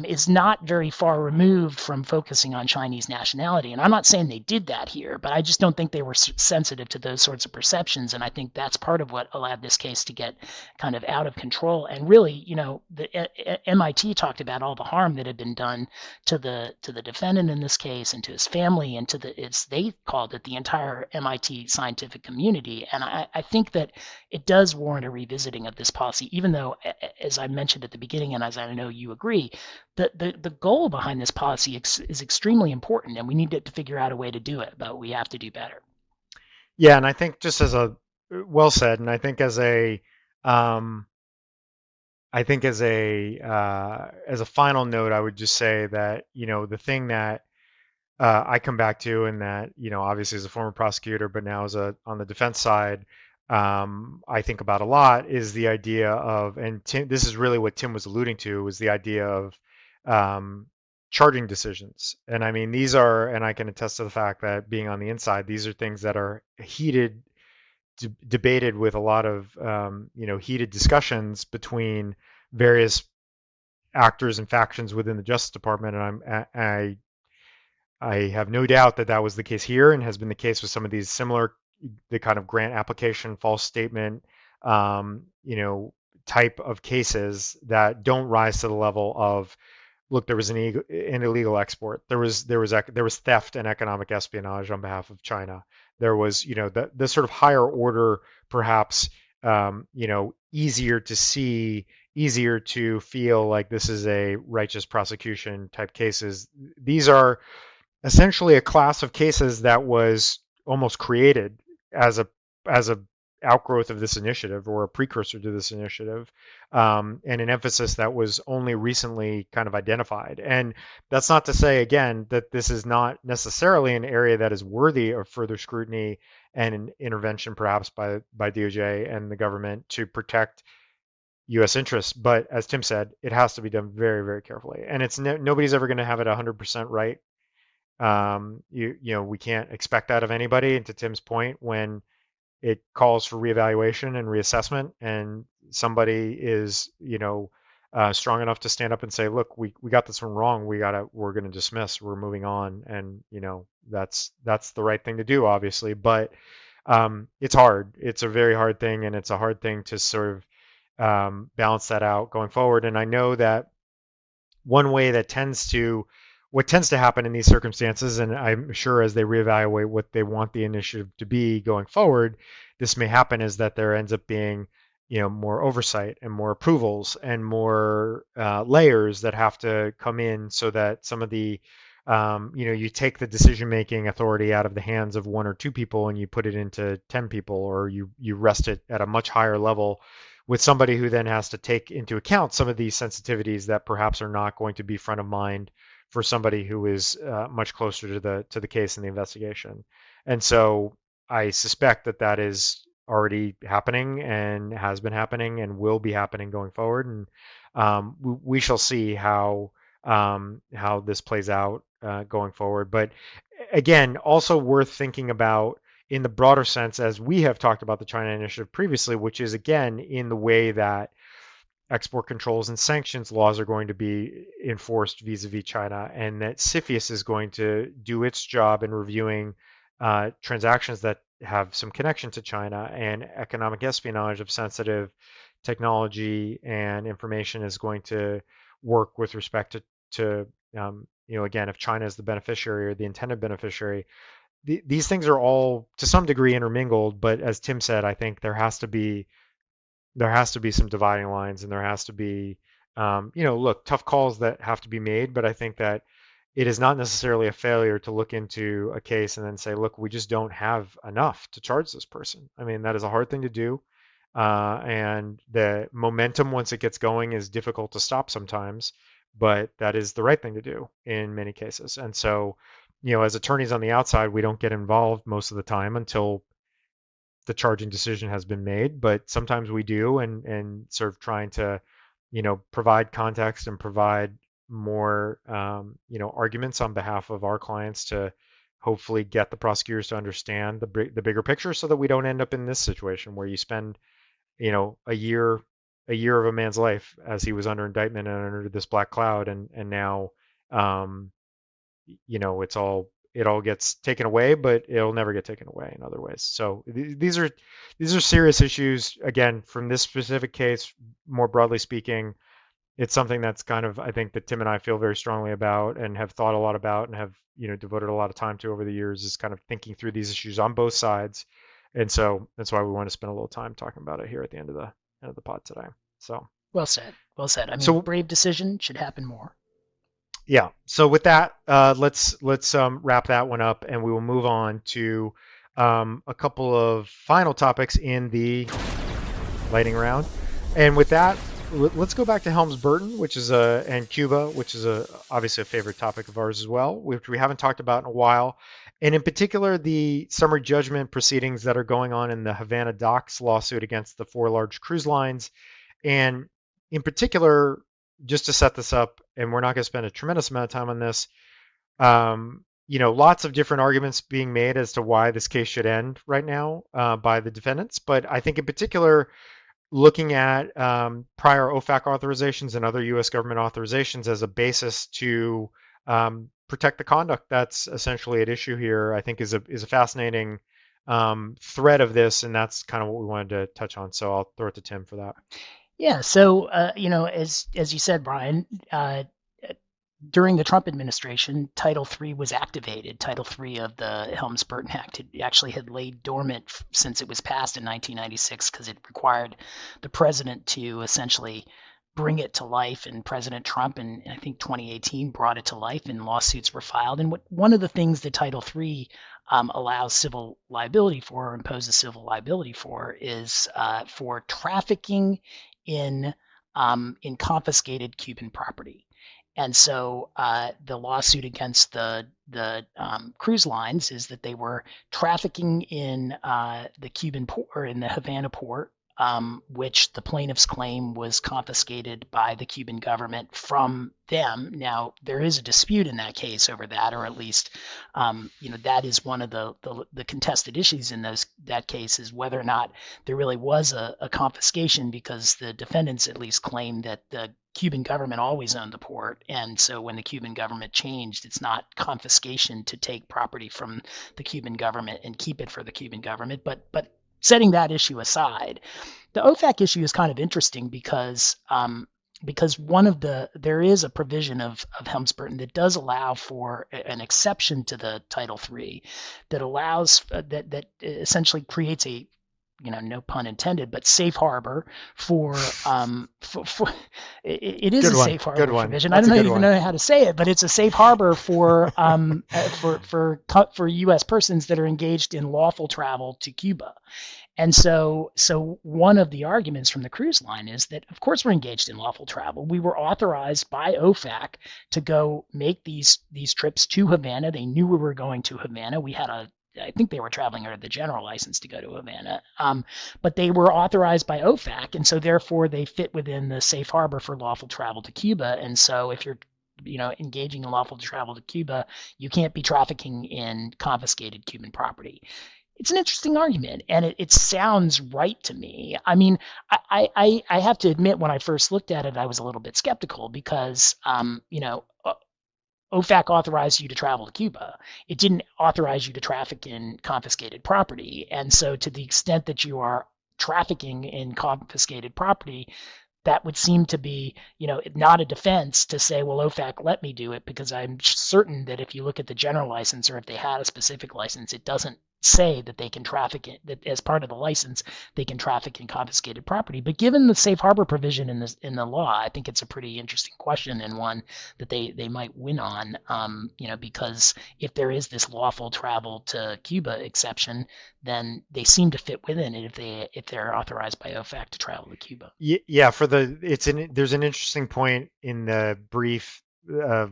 is not very far removed from focusing on Chinese nationality. And I'm not saying they did that here, but I just don't think they were sensitive to those sorts of perceptions. And I think that's part of what allowed this case to get kind of out of control. And really, the MIT talked about all the harm that had been done to the defendant in this case, and to his family, and to they called it, the entire MIT scientific community. And I think that it does warrant a revisiting of this policy, even though, as I mentioned at the beginning, and as I know you agree, the goal behind this policy is extremely important, and we need to figure out a way to do it, but we have to do better. Yeah, and I think just well said, and I think as a final note, I would just say that the thing that I come back to, and that obviously as a former prosecutor, but now on the defense side, I think about a lot, is the idea of, and Tim, this is really what Tim was alluding to, was the idea of charging decisions. And I mean, these are, and I can attest to the fact that being on the inside, these are things that are debated with a lot of heated discussions between various actors and factions within the Justice Department. And I have no doubt that was the case here, and has been the case with some of these the kind of grant application, false statement, type of cases that don't rise to the level of, look, there was an illegal export, there was theft and economic espionage on behalf of China. There was the sort of higher order, perhaps, easier to see, easier to feel like this is a righteous prosecution type cases. These are essentially a class of cases that was almost created as a outgrowth of this initiative or a precursor to this initiative, and an emphasis that was only recently kind of identified. And that's not to say, again, that this is not necessarily an area that is worthy of further scrutiny and an intervention, perhaps by DOJ and the government to protect U.S. interests. But as Tim said, it has to be done very, very carefully, and it's nobody's ever going to have it 100% right. We can't expect that of anybody. And to Tim's point, when it calls for reevaluation and reassessment, and somebody is, strong enough to stand up and say, "Look, we got this one wrong. We're going to dismiss. We're moving on," and that's the right thing to do, obviously. But it's hard. It's a very hard thing, and it's a hard thing to sort of balance that out going forward. And I know that one way that what tends to happen in these circumstances, and I'm sure as they reevaluate what they want the initiative to be going forward, this may happen, is that there ends up being, more oversight and more approvals and more layers that have to come in so that some of the, you take the decision-making authority out of the hands of one or two people and you put it into 10 people, or you rest it at a much higher level with somebody who then has to take into account some of these sensitivities that perhaps are not going to be front of mind for somebody who is much closer to the case and the investigation. And so I suspect that that is already happening and has been happening and will be happening going forward. And we shall see how this plays out going forward. But again, also worth thinking about in the broader sense, as we have talked about the China Initiative previously, which is again in the way that export controls and sanctions laws are going to be enforced vis-a-vis China, and that CFIUS is going to do its job in reviewing transactions that have some connection to China, and economic espionage of sensitive technology and information is going to work with respect to again, if China is the beneficiary or the intended beneficiary. These things are all to some degree intermingled, but as Tim said, I think there has to be some dividing lines, and there has to be, look, tough calls that have to be made. But I think that it is not necessarily a failure to look into a case and then say, look, we just don't have enough to charge this person. I mean, that is a hard thing to do. And the momentum, once it gets going, is difficult to stop sometimes, but that is the right thing to do in many cases. And so, as attorneys on the outside, we don't get involved most of the time until the charging decision has been made, but sometimes we do, and sort of trying to, provide context and provide more, arguments on behalf of our clients to hopefully get the prosecutors to understand the bigger picture, so that we don't end up in this situation where you spend, a year of a man's life as he was under indictment and under this black cloud, and now, it all gets taken away, but it'll never get taken away in other ways. So these are serious issues. Again, from this specific case, more broadly speaking, it's something that's kind of, I think, that Tim and I feel very strongly about and have thought a lot about and have devoted a lot of time to over the years, is kind of thinking through these issues on both sides. And so that's why we want to spend a little time talking about it here at the end of the pod today. So Well said. Well said. I mean, so brave decision should happen more. yeah. So with that, let's wrap that one up, and we will move on to a couple of final topics in the lightning round. And with that, let's go back to Helms-Burton, and Cuba, which is obviously a favorite topic of ours as well, which we haven't talked about in a while. And in particular, the summary judgment proceedings that are going on in the Havana Docks lawsuit against the four large cruise lines. And in particular, just to set this up, and we're not going to spend a tremendous amount of time on this, lots of different arguments being made as to why this case should end right now by the defendants. But I think in particular, looking at prior OFAC authorizations and other U.S. government authorizations as a basis to protect the conduct that's essentially at issue here, I think is a fascinating thread of this, and that's kind of what we wanted to touch on. So I'll throw it to Tim for that. Yeah. So, as you said, Brian, during the Trump administration, Title III was activated. Title III of the Helms-Burton Act actually had laid dormant since it was passed in 1996 because it required the president to essentially bring it to life. And President Trump, in I think 2018, brought it to life, and lawsuits were filed. And one of the things that Title III allows civil liability for, or imposes civil liability for, is for trafficking in confiscated Cuban property. And so the lawsuit against the cruise lines is that they were trafficking in the Cuban port, or in the Havana port, which the plaintiffs claim was confiscated by the Cuban government from them. Now, there is a dispute in that case over that, or at least, that is one of the contested issues in that case, is whether or not there really was a confiscation, because the defendants at least claim that the Cuban government always owned the port, and so when the Cuban government changed, it's not confiscation to take property from the Cuban government and keep it for the Cuban government. But setting that issue aside, the OFAC issue is kind of interesting because there is a provision of Helms-Burton that does allow for an exception to the Title III that allows that essentially creates a, no pun intended, but safe harbor for it is Good a one. safe harbor Good one. provision. That's I a don't good even one. know how to say it, but it's a safe harbor for U.S. persons that are engaged in lawful travel to Cuba. And so one of the arguments from the cruise line is that, of course, we're engaged in lawful travel. We were authorized by OFAC to go make these trips to Havana. They knew we were going to Havana. I think they were traveling under the general license to go to Havana, but they were authorized by OFAC, and so therefore they fit within the safe harbor for lawful travel to Cuba. And so if you're engaging in lawful travel to Cuba, you can't be trafficking in confiscated Cuban property. It's an interesting argument, and it sounds right to me. I mean, I have to admit, when I first looked at it, I was a little bit skeptical because, OFAC authorized you to travel to Cuba. It didn't authorize you to traffic in confiscated property. And so to the extent that you are trafficking in confiscated property, that would seem to be, not a defense to say, well, OFAC let me do it, because I'm certain that if you look at the general license, or if they had a specific license, it doesn't say that they can traffic it, that as part of the license they can traffic in confiscated property. But given the safe harbor provision in the law, I think it's a pretty interesting question, and one that they might win on, because if there is this lawful travel to Cuba exception, then they seem to fit within it if they're authorized by OFAC to travel to Cuba. Yeah, there's an interesting point in the brief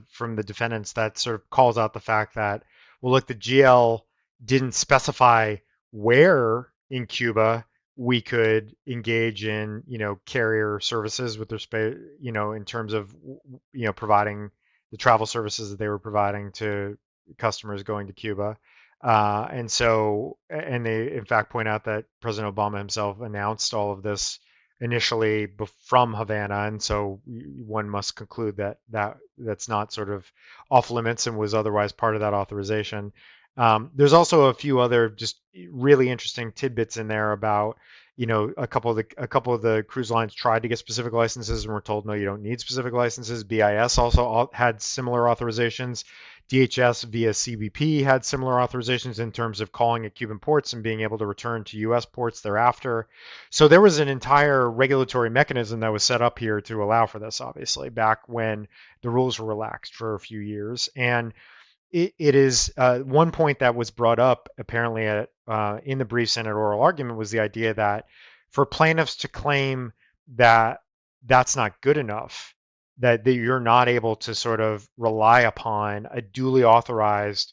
from the defendants that sort of calls out the fact that, well, look, the GL didn't specify where in Cuba we could engage in, carrier services with respect, in terms of, providing the travel services that they were providing to customers going to Cuba. And they in fact point out that President Obama himself announced all of this initially from Havana, and so one must conclude that that's not sort of off limits and was otherwise part of that authorization. There's also a few other just really interesting tidbits in there about, a couple of the cruise lines tried to get specific licenses and were told, no, you don't need specific licenses. BIS also had similar authorizations. DHS via CBP had similar authorizations in terms of calling at Cuban ports and being able to return to U.S. ports thereafter. So there was an entire regulatory mechanism that was set up here to allow for this, obviously, back when the rules were relaxed for a few years. And it is one point that was brought up apparently in the brief Senate oral argument was the idea that for plaintiffs to claim that that's not good enough, that you're not able to sort of rely upon a duly authorized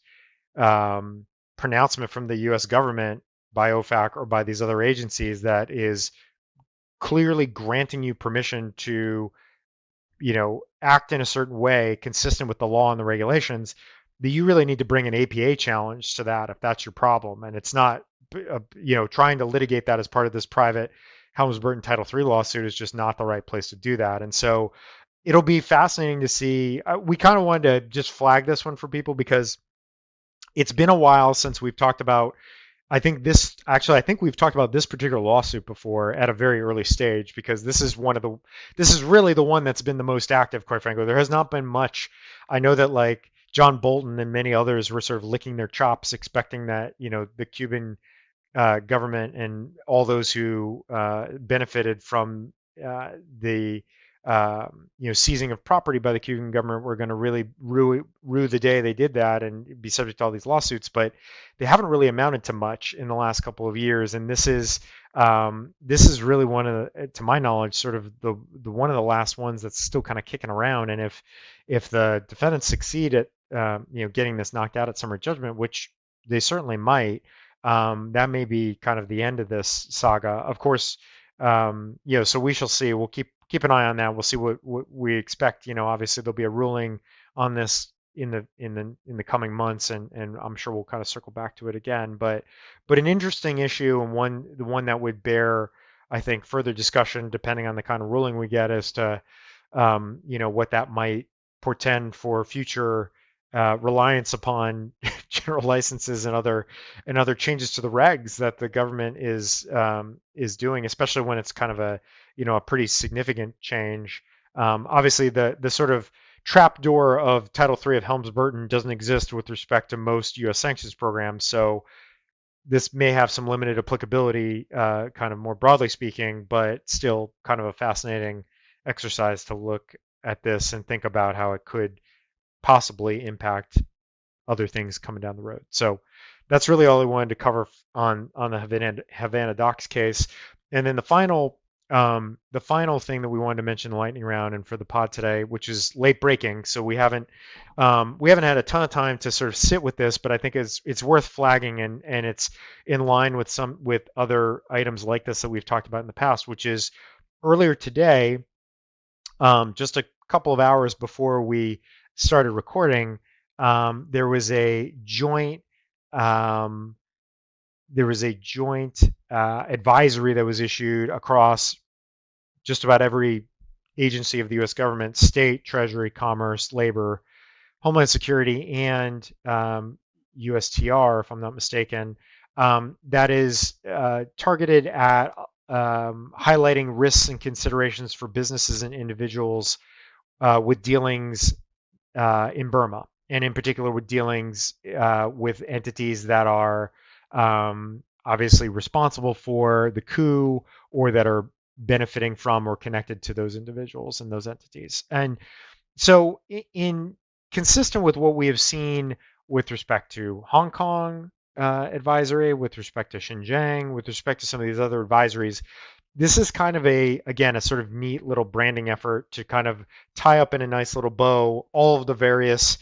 pronouncement from the U.S. government by OFAC or by these other agencies that is clearly granting you permission to, act in a certain way consistent with the law and the regulations, that you really need to bring an APA challenge to that if that's your problem. And it's not, trying to litigate that as part of this private Helms-Burton Title III lawsuit is just not the right place to do that. And so it'll be fascinating to see. We kind of wanted to just flag this one for people because it's been a while since we've talked about I think this actually, I think we've talked about this particular lawsuit before at a very early stage because this is really the one that's been the most active, quite frankly. There has not been much. I know that like John Bolton and many others were sort of licking their chops, expecting that, the Cuban government and all those who benefited from the seizing of property by the Cuban government were going to really rue the day they did that and be subject to all these lawsuits. But they haven't really amounted to much in the last couple of years, and this is really one of the, to my knowledge, sort of the one of the last ones that's still kind of kicking around. And if the defendants succeed at getting this knocked out at summary judgment, which they certainly might, that may be kind of the end of this saga. Of course, so we shall see. We'll keep an eye on that. We'll see what we expect. Obviously there'll be a ruling on this in the coming months, and I'm sure we'll kind of circle back to it again. But an interesting issue, and the one that would bear, I think, further discussion depending on the kind of ruling we get as to what that might portend for future reliance upon general licenses and other changes to the regs that the government is doing, especially when it's kind of a pretty significant change. Obviously, the sort of trapdoor of Title III of Helms-Burton doesn't exist with respect to most U.S. sanctions programs, so this may have some limited applicability, kind of more broadly speaking, but still kind of a fascinating exercise to look at this and think about how it could possibly impact other things coming down the road. So that's really all I wanted to cover on the Havana Docks case. And then the final thing that we wanted to mention in the lightning round and for the pod today, which is late breaking, so we haven't had a ton of time to sort of sit with this, but I think it's worth flagging, and it's in line with other items like this that we've talked about in the past, which is earlier today, just a couple of hours before we started recording, there was a joint um, advisory that was issued across just about every agency of the U.S. government: state, treasury, commerce, labor, homeland security, and USTR, if I'm not mistaken, that is targeted at highlighting risks and considerations for businesses and individuals with dealings in Burma, and in particular with dealings with entities that are obviously responsible for the coup or that are benefiting from or connected to those individuals and those entities. And so, in consistent with what we have seen with respect to Hong Kong advisory, with respect to Xinjiang, with respect to some of these other advisories, this is kind of again, a sort of neat little branding effort to kind of tie up in a nice little bow all of the various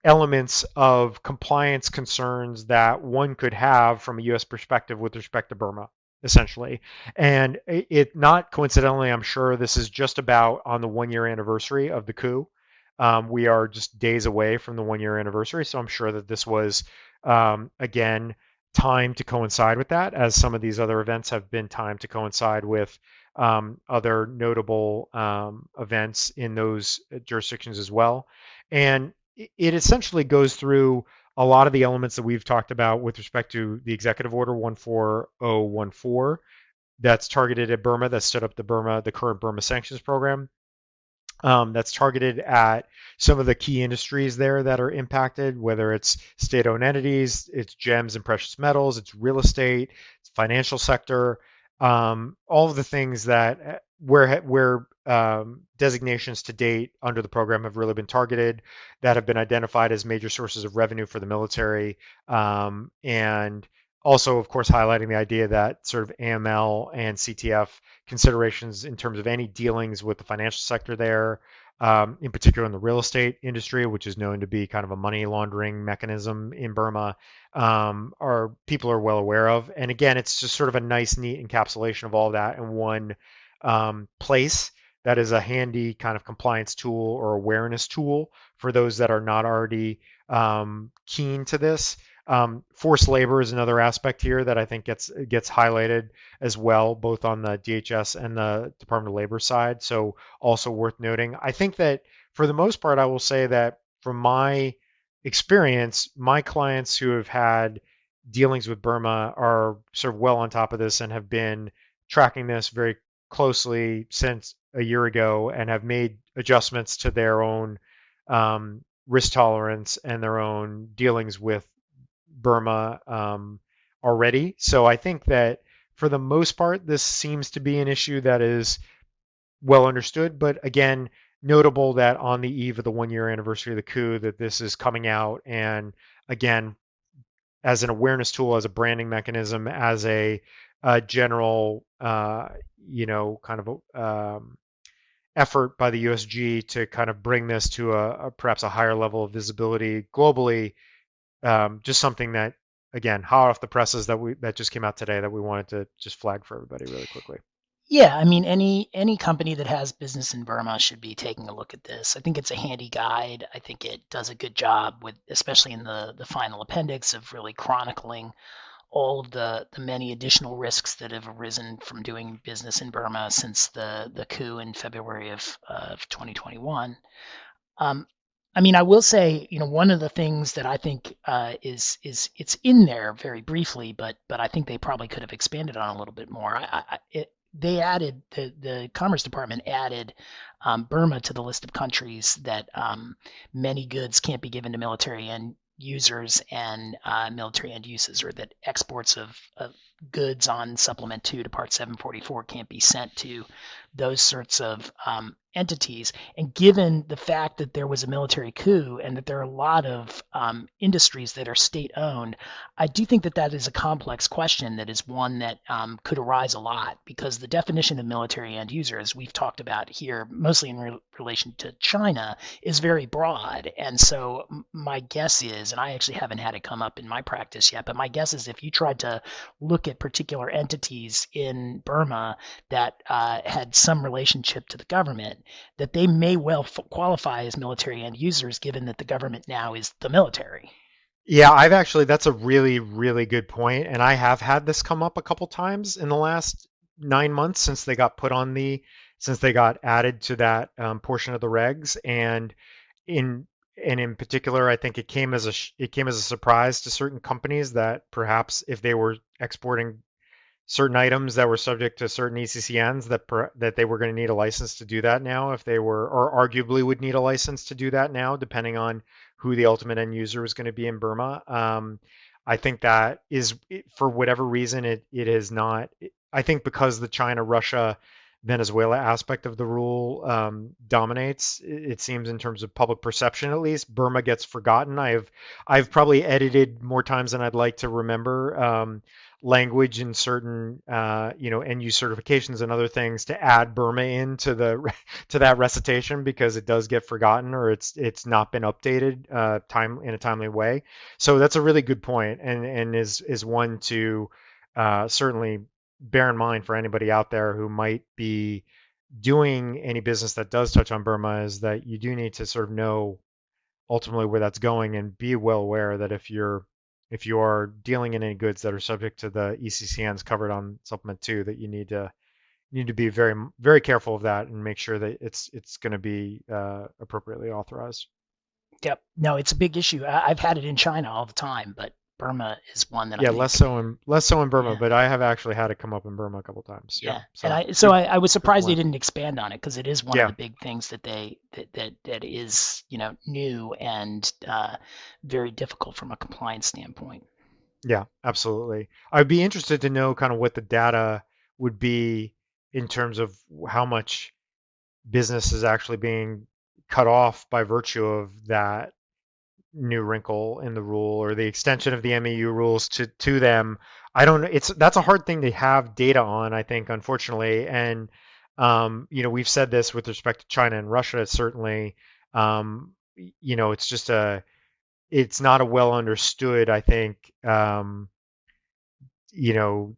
elements of compliance concerns that one could have from a U.S. perspective with respect to Burma, essentially. And it not coincidentally, I'm sure this is just about on the 1 year anniversary of the coup. We are just days away from the 1 year anniversary, so I'm sure that this was, again, time to coincide with that, as some of these other events have been timed to coincide with other notable events in those jurisdictions as well. And it essentially goes through a lot of the elements that we've talked about with respect to the Executive Order 14014 that's targeted at Burma, that stood up the current Burma sanctions program. That's targeted at some of the key industries there that are impacted, whether it's state-owned entities, it's gems and precious metals, it's real estate, it's financial sector, all of the things that where designations to date under the program have really been targeted, that have been identified as major sources of revenue for the military, and also, of course, highlighting the idea that sort of AML and CTF considerations in terms of any dealings with the financial sector there, in particular in the real estate industry, which is known to be kind of a money laundering mechanism in Burma, are people are well aware of. And again, it's just sort of a nice, neat encapsulation of all that in one place. That is a handy kind of compliance tool or awareness tool for those that are not already keen to this. Forced labor is another aspect here that I think gets highlighted as well, both on the DHS and the Department of Labor side. So also worth noting. I think that for the most part, I will say that from my experience, my clients who have had dealings with Burma are sort of well on top of this and have been tracking this very closely since a year ago and have made adjustments to their own risk tolerance and their own dealings with Burma already. So I think that for the most part, this seems to be an issue that is well understood. But again, notable that on the eve of the 1 year anniversary of the coup, that this is coming out, and again, as an awareness tool, as a branding mechanism, as a general, kind of effort by the USG to kind of bring this to a perhaps a higher level of visibility globally. Just something that, again, hot off the presses that just came out today that we wanted to just flag for everybody really quickly. Yeah, I mean, any company that has business in Burma should be taking a look at this. I think it's a handy guide. I think it does a good job with, especially in the final appendix, of really chronicling all of the many additional risks that have arisen from doing business in Burma since the coup in February of 2021. Um, I mean, I will say, one of the things that I think is it's in there very briefly, but I think they probably could have expanded on a little bit more. They added the Commerce Department added Burma to the list of countries that many goods can't be given to military end users and military end uses, or that exports of goods on Supplement 2 to Part 744 can't be sent to those sorts of entities. And given the fact that there was a military coup and that there are a lot of industries that are state owned, I do think that that is a complex question that is one that could arise a lot, because the definition of military end user, as we've talked about here, mostly in relation to China, is very broad. And so my guess is, and I actually haven't had it come up in my practice yet, but my guess is if you tried to look at particular entities in Burma that had some relationship to the government, that they may well qualify as military end users, given that the government now is the military. Yeah, that's a really, really good point. And I have had this come up a couple times in the last 9 months since they got added to that portion of the regs. In, and in particular, I think it came as a surprise to certain companies that perhaps if they were exporting certain items that were subject to certain ECCNs that they were going to need a license to do that now if they were, or arguably would need a license to do that now, depending on who the ultimate end user is going to be in Burma. I think that is, for whatever reason, it is not. I think because the China, Russia, Venezuela aspect of the rule dominates, it seems, in terms of public perception at least. Burma gets forgotten. I've probably edited more times than I'd like to remember. Language in certain end use certifications and other things to add Burma into the to that recitation, because it does get forgotten, or it's not been updated in a timely way. So that's a really good point, and is one to certainly bear in mind for anybody out there who might be doing any business that does touch on Burma, is that you do need to sort of know ultimately where that's going, and be well aware that if you are dealing in any goods that are subject to the ECCNs covered on Supplement 2, that you need to be very, very careful of that and make sure that it's going to be appropriately authorized. Yep. No, it's a big issue. I've had it in China all the time, but Burma is one that I Yeah, think, less so in Burma, yeah, but I have actually had it come up in Burma a couple times. Yeah, yeah. And so I I was good surprised they point. didn't expand on it, because it is one of Yeah, the big things that that is new and very difficult from a compliance standpoint. yeah, absolutely. I'd be interested to know kind of what the data would be in terms of how much business is actually being cut off by virtue of that new wrinkle in the rule, or the extension of the MEU rules to them. I don't know. That's a hard thing to have data on, I think, unfortunately. And we've said this with respect to China and Russia, certainly. It's just it's not a well understood, I think, you know,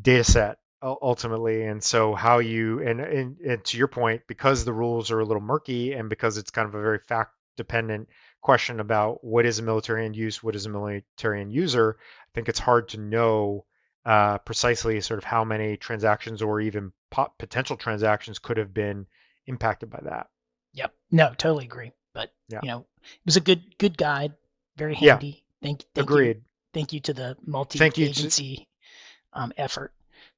data set ultimately. And so how you and to your point, because the rules are a little murky, and because it's kind of a very fact dependent question about what is a military end use, what is a military end user, I think it's hard to know precisely sort of how many transactions, or even potential transactions, could have been impacted by that. Yep. No, totally agree. But Yeah. it was a good guide, very Yeah. handy. Thank you. Agreed. thank you to the Thank you to, multi-agency effort.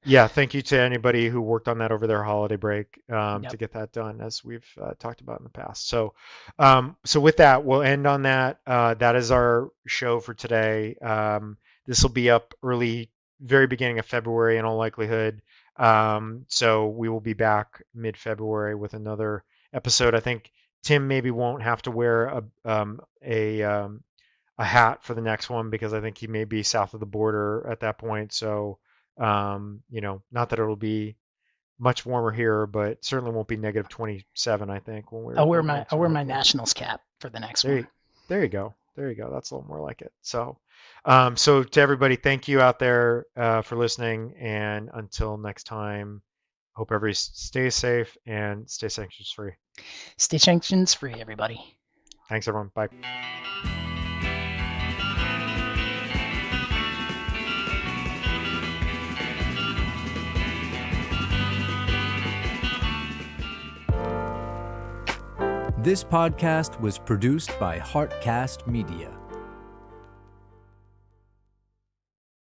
yeah, thank you to anybody who worked on that over their holiday break to Yep. get that done, as we've talked about in the past. So with that, we'll end on that. That is our show for today. This will be up very beginning of February in all likelihood. So we will be back mid-February with another episode. I think Tim maybe won't have to wear a hat for the next one because I think he may be south of the border at that point. So not that it'll be much warmer here, but certainly won't be negative 27, I think, when we I'll wear record the my next I'll one, wear my hopefully. Nationals cap for the next There one. you, there you go. There you go. That's a little more like it. So to everybody, thank you out there for listening. And until next time, hope everybody stays safe and stay sanctions free. Stay sanctions free, everybody. Thanks, everyone. Bye. This podcast was produced by Heartcast Media.